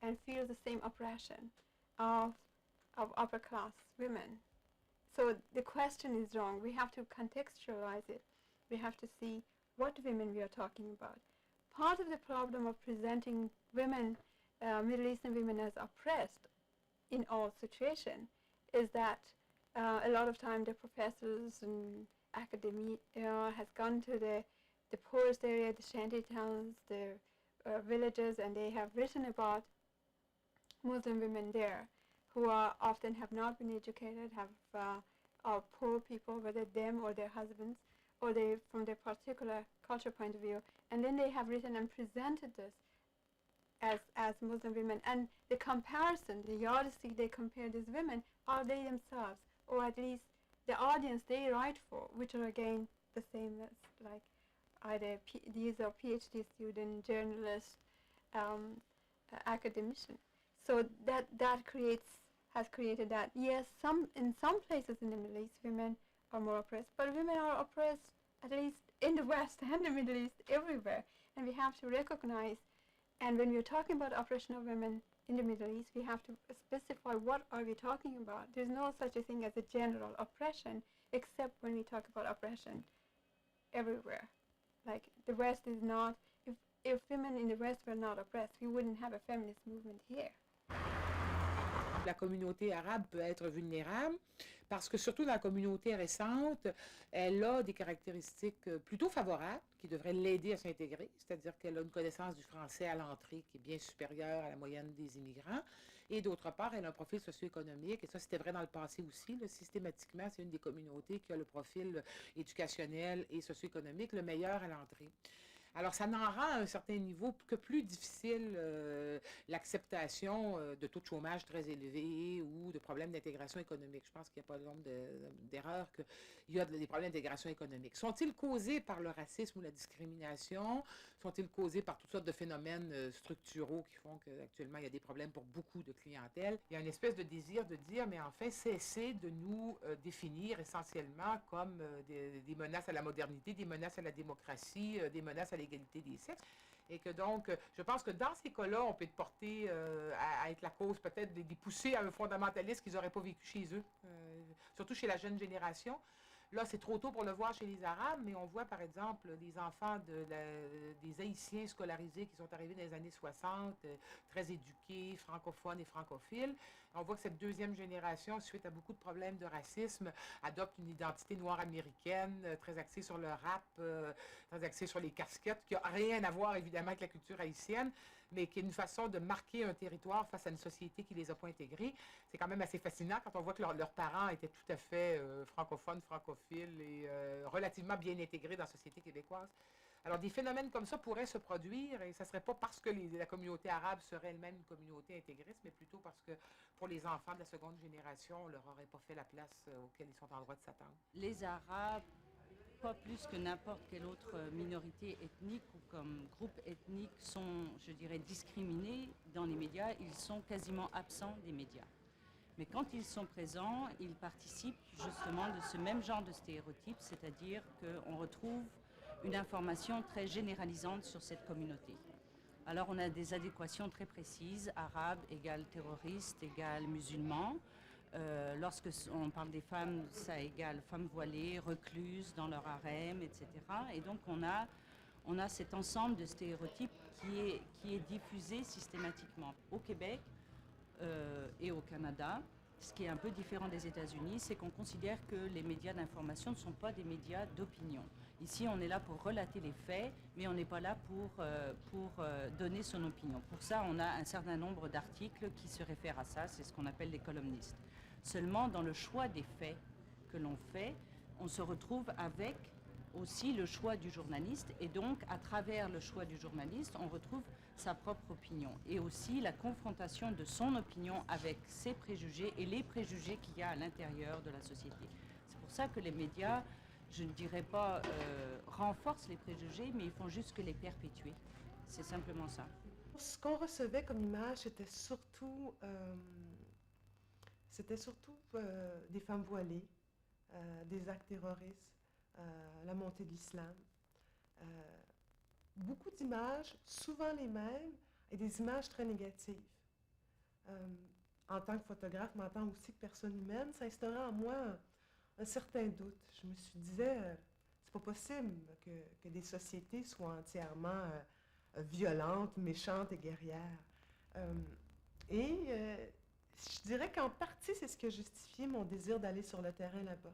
and feels the same oppression of upper class women? So the question is wrong. We have to contextualize it. We have to see what women we are talking about. Part of the problem of presenting women, Middle Eastern women, as oppressed in all situations is that a lot of time the professors and academia has gone to the poorest area, the shanty towns, the villages, and they have written about Muslim women there who often have not been educated, are poor people, whether them or their husbands, or they from their particular culture point of view, and then they have written and presented this as Muslim women. And the comparison, the yardstick they compare these women are they themselves, or at least the audience they write for, which are again the same as like either these are PhD student, journalist, academician. So that has created that, yes, in some places in the Middle East women are more oppressed, but women are oppressed at least in the West and the Middle East everywhere. And we have to recognize, and when we're talking about oppression of women in the Middle East, we have to specify what are we talking about. There's no such a thing as a general oppression, except when we talk about oppression everywhere. Like the West is not, if women in the West were not oppressed, we wouldn't have a feminist movement here. La communauté arabe peut être vulnérable parce que surtout dans la communauté récente, elle a des caractéristiques plutôt favorables qui devraient l'aider à s'intégrer, c'est-à-dire qu'elle a une connaissance du français à l'entrée qui est bien supérieure à la moyenne des immigrants, et d'autre part, elle a un profil socio-économique, et ça c'était vrai dans le passé aussi, là, systématiquement, c'est une des communautés qui a le profil éducationnel et socio-économique le meilleur à l'entrée. Alors, ça n'en rend à un certain niveau que plus difficile l'acceptation de taux de chômage très élevés ou de problèmes d'intégration économique. Je pense qu'il n'y a pas de nombre d'erreurs qu'il y a des problèmes d'intégration économique. Sont-ils causés par le racisme ou la discrimination? Sont-ils causés par toutes sortes de phénomènes structuraux qui font qu'actuellement, il y a des problèmes pour beaucoup de clientèle? Il y a une espèce de désir de dire, mais enfin, cessez de nous définir essentiellement comme des menaces à la modernité, des menaces à la démocratie, des menaces à l'égalité des sexes. Et que donc, je pense que dans ces cas-là, on peut être porté à être la cause peut-être des poussées à un fondamentalisme qu'ils n'auraient pas vécu chez eux, surtout chez la jeune génération. Là, c'est trop tôt pour le voir chez les Arabes, mais on voit par exemple les enfants des Haïtiens scolarisés qui sont arrivés dans les années 60, très éduqués, francophones et francophiles. On voit que cette deuxième génération, suite à beaucoup de problèmes de racisme, adopte une identité noire américaine, très axée sur le rap, très axée sur les casquettes, qui n'a rien à voir évidemment avec la culture haïtienne, mais qui est une façon de marquer un territoire face à une société qui ne les a pas intégrés. C'est quand même assez fascinant quand on voit que leurs parents étaient tout à fait francophones, francophiles et relativement bien intégrés dans la société québécoise. Alors, des phénomènes comme ça pourraient se produire, et ça ne serait pas parce que la communauté arabe serait elle-même une communauté intégriste, mais plutôt parce que pour les enfants de la seconde génération, on ne leur aurait pas fait la place auquel ils sont en droit de s'attendre. Les Arabes, pas plus que n'importe quelle autre minorité ethnique ou comme groupe ethnique, sont, je dirais, discriminés dans les médias. Ils sont quasiment absents des médias. Mais quand ils sont présents, ils participent justement de ce même genre de stéréotypes, c'est-à-dire qu'on retrouve une information très généralisante sur cette communauté. Alors on a des adéquations très précises, arabe égale terroriste égale musulman. Lorsque on parle des femmes, ça égale femmes voilées, recluses dans leur harem, etc. Et donc on a cet ensemble de stéréotypes qui est diffusé systématiquement. Au Québec et au Canada, ce qui est un peu différent des États-Unis, c'est qu'on considère que les médias d'information ne sont pas des médias d'opinion. Ici, on est là pour relater les faits, mais on n'est pas là pour donner son opinion. Pour ça, on a un certain nombre d'articles qui se réfèrent à ça, c'est ce qu'on appelle les columnistes. Seulement, dans le choix des faits que l'on fait, on se retrouve avec aussi le choix du journaliste, et donc, à travers le choix du journaliste, on retrouve sa propre opinion, et aussi la confrontation de son opinion avec ses préjugés et les préjugés qu'il y a à l'intérieur de la société. C'est pour ça que les médias, je ne dirais pas renforcent les préjugés, mais ils font juste que les perpétuer. C'est simplement ça. Ce qu'on recevait comme image, c'était surtout c'était surtout des femmes voilées, des actes terroristes, la montée de l'islam. Beaucoup d'images, souvent les mêmes, et des images très négatives. En tant que photographe, mais en tant aussi que personne humaine, ça instaurait en moi un certain doute. Je me suis dit, c'est pas possible que des sociétés soient entièrement violentes, méchantes et guerrières. Je dirais qu'en partie, c'est ce qui a justifié mon désir d'aller sur le terrain là-bas,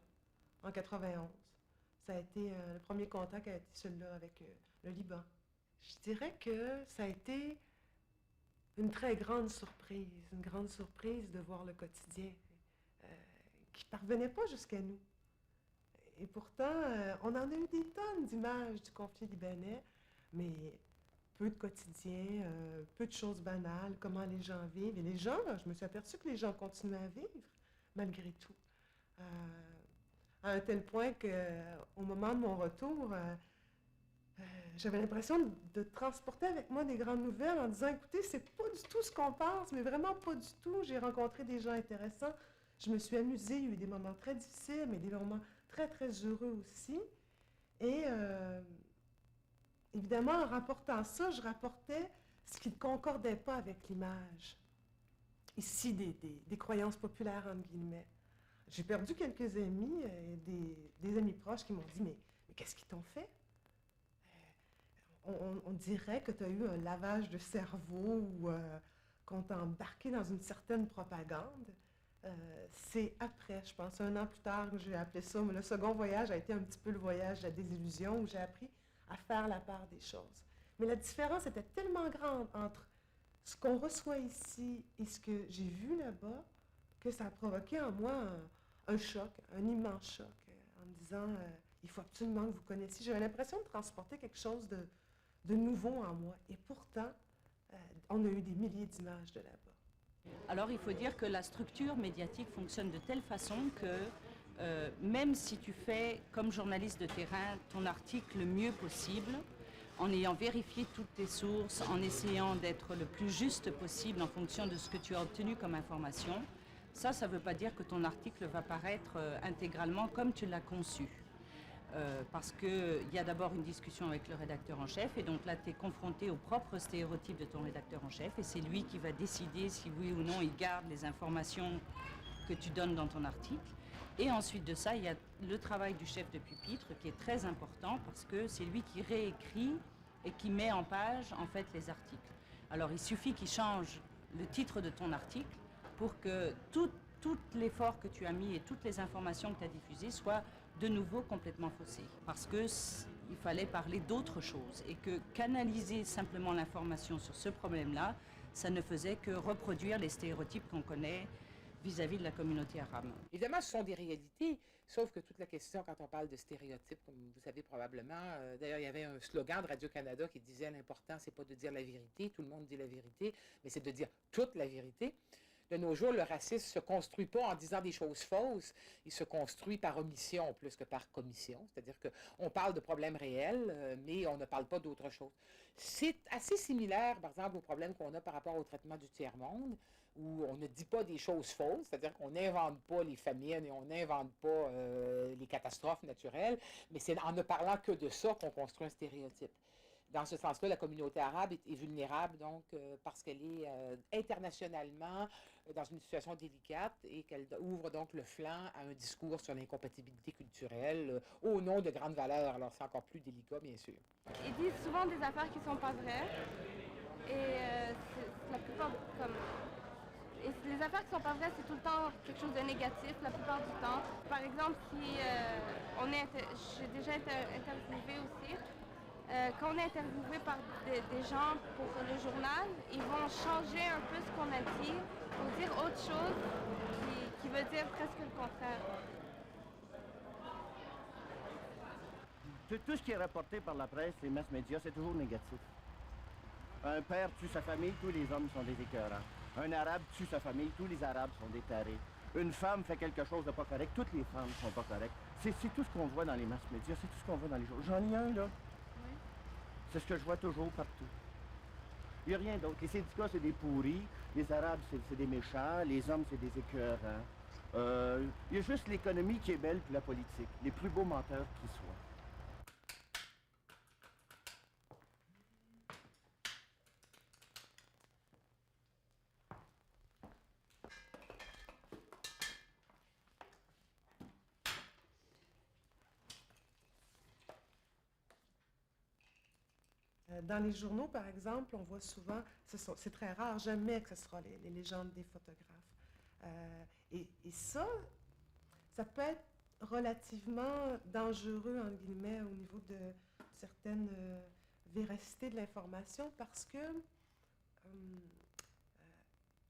en 91. Ça a été, le premier contact a été celui-là avec le Liban. Je dirais que ça a été une très grande surprise de voir le quotidien qui ne parvenait pas jusqu'à nous. Et pourtant, on en a eu des tonnes d'images du conflit libanais, mais peu de quotidien, peu de choses banales, comment les gens vivent. Et les gens, je me suis aperçue que les gens continuaient à vivre, malgré tout. À un tel point qu'au moment de mon retour, j'avais l'impression de transporter avec moi des grandes nouvelles en disant, écoutez, c'est pas du tout ce qu'on pense, mais vraiment pas du tout. J'ai rencontré des gens intéressants, je me suis amusée, il y a eu des moments très difficiles, mais des moments très, très heureux aussi. Et évidemment, en rapportant ça, je rapportais ce qui ne concordait pas avec l'image. Ici, des croyances populaires, entre guillemets. J'ai perdu quelques amis, des amis proches qui m'ont dit, mais qu'est-ce qu'ils t'ont fait? On dirait que tu as eu un lavage de cerveau ou qu'on t'a embarqué dans une certaine propagande. C'est après, je pense, 1 an plus tard, que j'ai appelé ça. Le second voyage a été un petit peu le voyage de la désillusion où j'ai appris à faire la part des choses. Mais la différence était tellement grande entre ce qu'on reçoit ici et ce que j'ai vu là-bas que ça a provoqué en moi un choc, un immense choc, en me disant il faut absolument que vous connaissiez. J'avais l'impression de transporter quelque chose de nouveau en moi. Et pourtant, on a eu des milliers d'images de là-bas. Alors il faut dire que la structure médiatique fonctionne de telle façon que même si tu fais, comme journaliste de terrain, ton article le mieux possible, en ayant vérifié toutes tes sources, en essayant d'être le plus juste possible en fonction de ce que tu as obtenu comme information, ça ne veut pas dire que ton article va paraître intégralement comme tu l'as conçu. Parce qu'il y a d'abord une discussion avec le rédacteur en chef, et donc là, tu es confronté aux propres stéréotypes de ton rédacteur en chef, et c'est lui qui va décider si oui ou non il garde les informations que tu donnes dans ton article. Et ensuite de ça, il y a le travail du chef de pupitre qui est très important, parce que c'est lui qui réécrit et qui met en page, en fait, les articles. Alors, il suffit qu'il change le titre de ton article pour que tout l'effort que tu as mis et toutes les informations que tu as diffusées soient de nouveau complètement faussées. Parce qu'il fallait parler d'autre chose et que canaliser simplement l'information sur ce problème-là, ça ne faisait que reproduire les stéréotypes qu'on connaît vis-à-vis de la communauté arabe. Évidemment, ce sont des réalités, sauf que toute la question, quand on parle de stéréotypes, comme vous savez probablement, d'ailleurs, il y avait un slogan de Radio-Canada qui disait « L'important, c'est pas de dire la vérité, tout le monde dit la vérité, mais c'est de dire toute la vérité ». De nos jours, le racisme ne se construit pas en disant des choses fausses, il se construit par omission plus que par commission, c'est-à-dire qu'on parle de problèmes réels, mais on ne parle pas d'autre chose. C'est assez similaire, par exemple, aux problèmes qu'on a par rapport au traitement du tiers-monde, où on ne dit pas des choses fausses, c'est-à-dire qu'on n'invente pas les famines et on n'invente pas les catastrophes naturelles, mais c'est en ne parlant que de ça qu'on construit un stéréotype. Dans ce sens-là, la communauté arabe est vulnérable, donc, parce qu'elle est internationalement dans une situation délicate et qu'elle ouvre donc le flanc à un discours sur l'incompatibilité culturelle au nom de grandes valeurs. Alors, c'est encore plus délicat, bien sûr. Ils disent souvent des affaires qui ne sont pas vraies. Et la plupart, et les affaires qui ne sont pas vraies, c'est tout le temps quelque chose de négatif, la plupart du temps. Par exemple, si j'ai déjà été interviewée aussi. Quand on est interviewé par des gens pour le journal, ils vont changer un peu ce qu'on a dit pour dire autre chose qui veut dire presque le contraire. Tout ce qui est rapporté par la presse, les mass médias, c'est toujours négatif. Un père tue sa famille, tous les hommes sont des écœurants. Un arabe tue sa famille, tous les arabes sont des tarés. Une femme fait quelque chose de pas correct, toutes les femmes sont pas correctes. C'est tout ce qu'on voit dans les mass médias, c'est tout ce qu'on voit dans les journaux. J'en ai un, là. C'est ce que je vois toujours partout. Il n'y a rien d'autre. Les syndicats, c'est des pourris. Les Arabes, c'est des méchants. Les hommes, c'est des écœurants. Il y a juste l'économie qui est belle puis la politique. Les plus beaux menteurs qui soient. Dans les journaux, par exemple, on voit souvent, c'est très rare, jamais que ce sera les légendes des photographes. Et ça peut être relativement dangereux, entre guillemets, au niveau de certaines véracités de l'information, parce que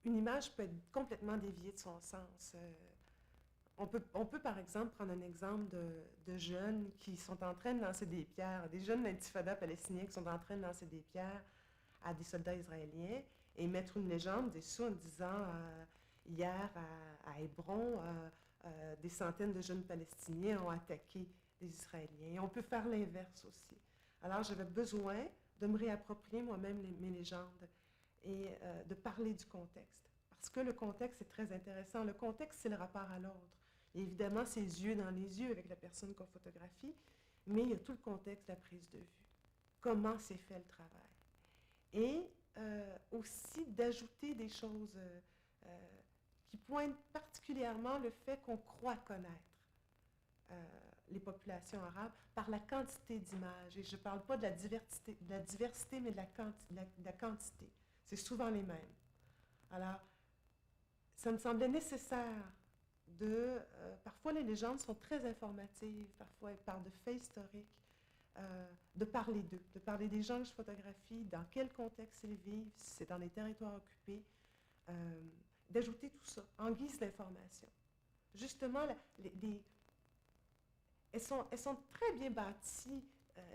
une image peut être complètement déviée de son sens. On peut, par exemple, prendre un exemple de jeunes qui sont en train de lancer des pierres, des jeunes d'intifada palestiniens qui sont en train de lancer des pierres à des soldats israéliens et mettre une légende dessus en disant hier à Hébron, des centaines de jeunes Palestiniens ont attaqué des Israéliens. Et on peut faire l'inverse aussi. Alors, j'avais besoin de me réapproprier moi-même mes légendes et de parler du contexte. Parce que le contexte est très intéressant. Le contexte, c'est le rapport à l'autre. Et évidemment, c'est les yeux dans les yeux avec la personne qu'on photographie, mais il y a tout le contexte de la prise de vue. Comment s'est fait le travail. Et aussi d'ajouter des choses qui pointent particulièrement le fait qu'on croit connaître les populations arabes par la quantité d'images. Et je ne parle pas de la diversité, mais de la quantité. C'est souvent les mêmes. Alors, ça me semblait nécessaire de... parfois, les légendes sont très informatives, parfois elles parlent de faits historiques, de parler d'eux, de parler des gens que je photographie, dans quel contexte ils vivent, si c'est dans les territoires occupés, d'ajouter tout ça en guise d'information. Justement, elles sont très bien bâties,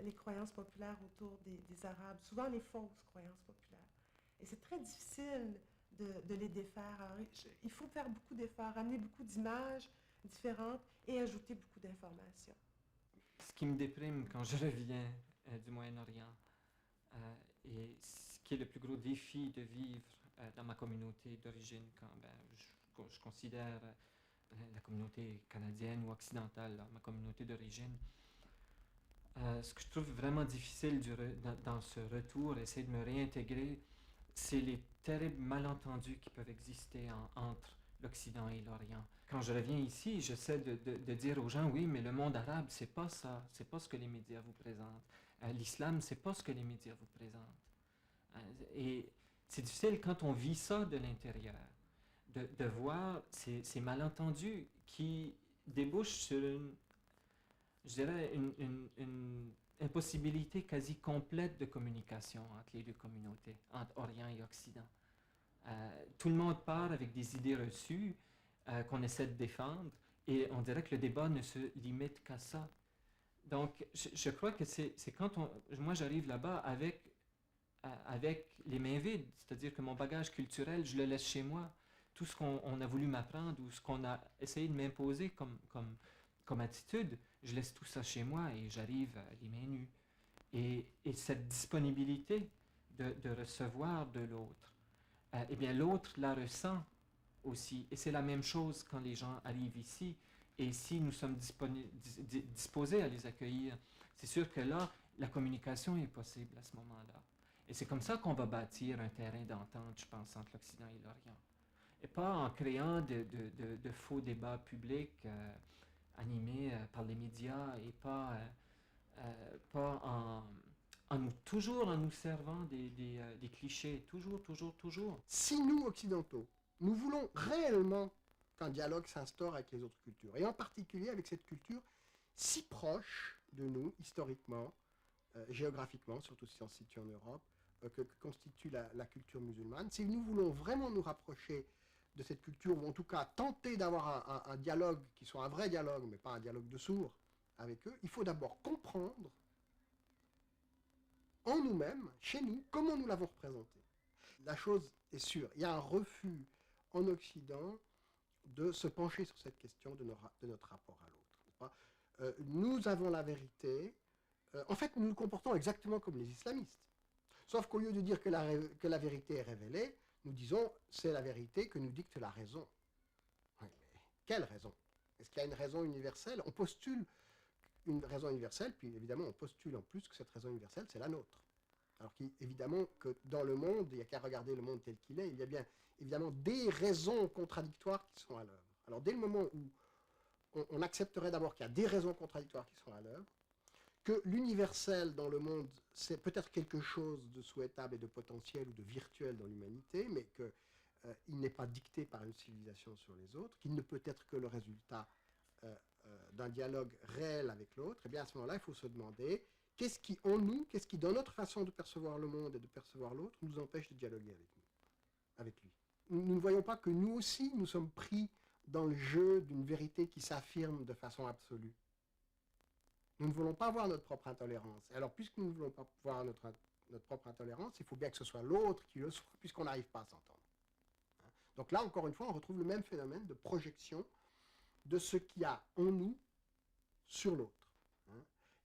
les croyances populaires autour des Arabes, souvent les fausses croyances populaires. Et c'est très difficile de les défaire. Alors, il faut faire beaucoup d'efforts, amener beaucoup d'images différentes et ajouter beaucoup d'informations. Ce qui me déprime quand je reviens du Moyen-Orient, et ce qui est le plus gros défi de vivre dans ma communauté d'origine, quand je considère la communauté canadienne ou occidentale, ma communauté d'origine, ce que je trouve vraiment difficile dans ce retour, essayer de me réintégrer, c'est les terribles malentendus qui peuvent exister entre l'Occident et l'Orient. Quand je reviens ici, j'essaie de dire aux gens, oui, mais le monde arabe, c'est pas ça, c'est pas ce que les médias vous présentent. L'islam, c'est pas ce que les médias vous présentent. Et c'est difficile quand on vit ça de l'intérieur, de voir ces malentendus qui débouchent sur une impossibilité quasi complète de communication entre les deux communautés, entre Orient et Occident. Tout le monde part avec des idées reçues qu'on essaie de défendre et on dirait que le débat ne se limite qu'à ça. Donc, je crois que c'est quand moi j'arrive là-bas avec les mains vides, c'est-à-dire que mon bagage culturel, je le laisse chez moi. Tout ce qu'on a voulu m'apprendre ou ce qu'on a essayé de m'imposer comme attitude, je laisse tout ça chez moi et j'arrive les mains nues. Et cette disponibilité de recevoir de l'autre, eh bien l'autre la ressent aussi. Et c'est la même chose quand les gens arrivent ici. Et si nous sommes disposés à les accueillir, c'est sûr que là, la communication est possible à ce moment-là. Et c'est comme ça qu'on va bâtir un terrain d'entente, je pense, entre l'Occident et l'Orient. Et pas en créant de faux débats publics animés par les médias et pas toujours en nous servant des clichés, toujours. Si nous, occidentaux, nous voulons réellement qu'un dialogue s'instaure avec les autres cultures, et en particulier avec cette culture si proche de nous, historiquement, géographiquement, surtout si on se situe en Europe, que constitue la culture musulmane, si nous voulons vraiment nous rapprocher de cette culture, ou en tout cas tenter d'avoir un dialogue qui soit un vrai dialogue, mais pas un dialogue de sourds avec eux, il faut d'abord comprendre en nous-mêmes, chez nous, comment nous l'avons représenté. La chose est sûre, il y a un refus en Occident de se pencher sur cette question de notre rapport à l'autre. Nous avons la vérité. En fait, nous nous comportons exactement comme les islamistes. Sauf qu'au lieu de dire que la vérité est révélée, nous disons c'est la vérité que nous dicte la raison. Oui, mais quelle raison? Est-ce qu'il y a une raison universelle? On postule une raison universelle, puis évidemment on postule en plus que cette raison universelle c'est la nôtre. Alors qu'évidemment que dans le monde, il n'y a qu'à regarder le monde tel qu'il est, il y a bien évidemment des raisons contradictoires qui sont à l'œuvre. Alors dès le moment où on accepterait d'abord qu'il y a des raisons contradictoires qui sont à l'œuvre, que l'universel dans le monde, c'est peut-être quelque chose de souhaitable et de potentiel ou de virtuel dans l'humanité, mais qu'il n'est pas dicté par une civilisation sur les autres, qu'il ne peut être que le résultat d'un dialogue réel avec l'autre, et bien à ce moment-là, il faut se demander qu'est-ce qui, en nous, qu'est-ce qui, dans notre façon de percevoir le monde et de percevoir l'autre, nous empêche de dialoguer avec lui. Nous ne voyons pas que nous aussi, nous sommes pris dans le jeu d'une vérité qui s'affirme de façon absolue. Nous ne voulons pas voir notre propre intolérance. Et alors, puisque nous ne voulons pas voir notre propre intolérance, il faut bien que ce soit l'autre qui le soit, puisqu'on n'arrive pas à s'entendre. Donc là, encore une fois, on retrouve le même phénomène de projection de ce qu'il y a en nous sur l'autre.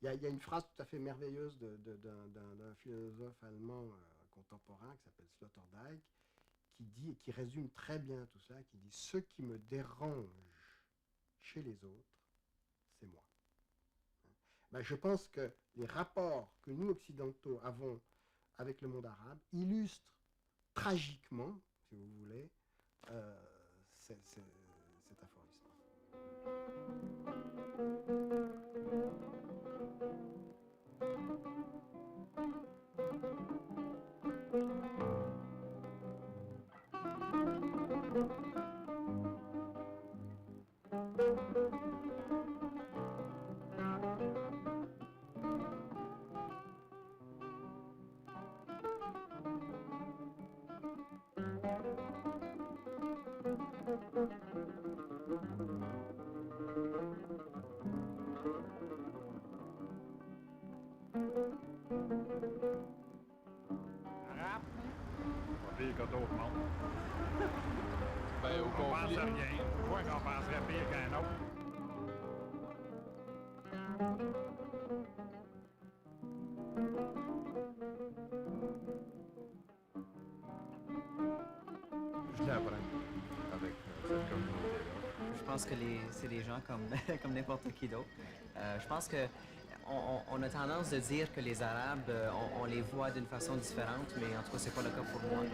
Il y a une phrase tout à fait merveilleuse d'un philosophe allemand contemporain qui s'appelle Sloterdijk, qui dit, et qui résume très bien tout ça, qui dit « Ce qui me dérange chez les autres, c'est moi ». Ben, je pense que les rapports que nous, occidentaux, avons avec le monde arabe illustrent tragiquement, si vous voulez, cet aphorisme. Pas pire que d'autres mondes. Ben, au On pense conflit. à rien. Pourquoi qu'on penserait pire qu'un autre? Je l'apprends avec cette communauté-là. Je pense que c'est des gens comme, comme n'importe qui d'autre. Je pense que on a tendance de dire que les Arabes, on les voit d'une façon différente, mais en tout cas, c'est pas le cas pour moi.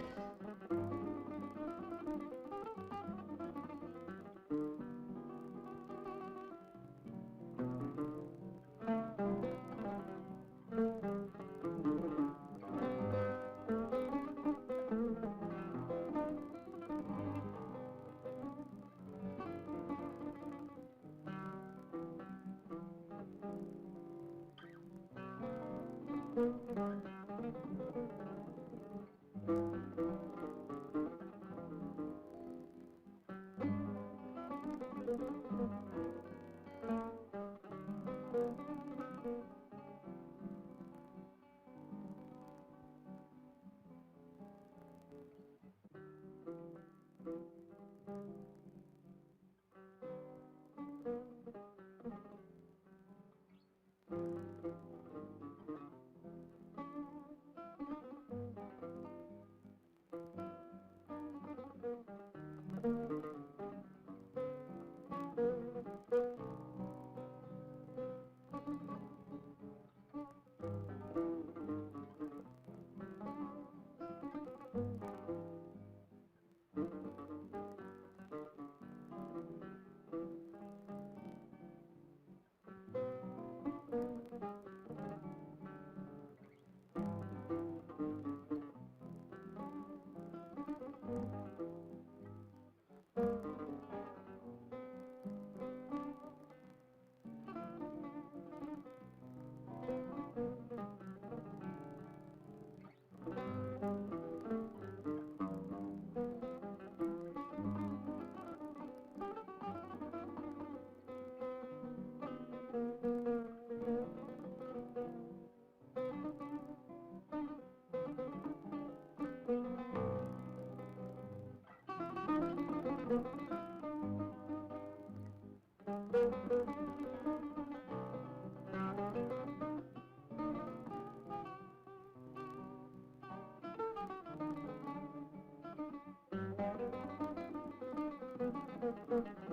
Thank you.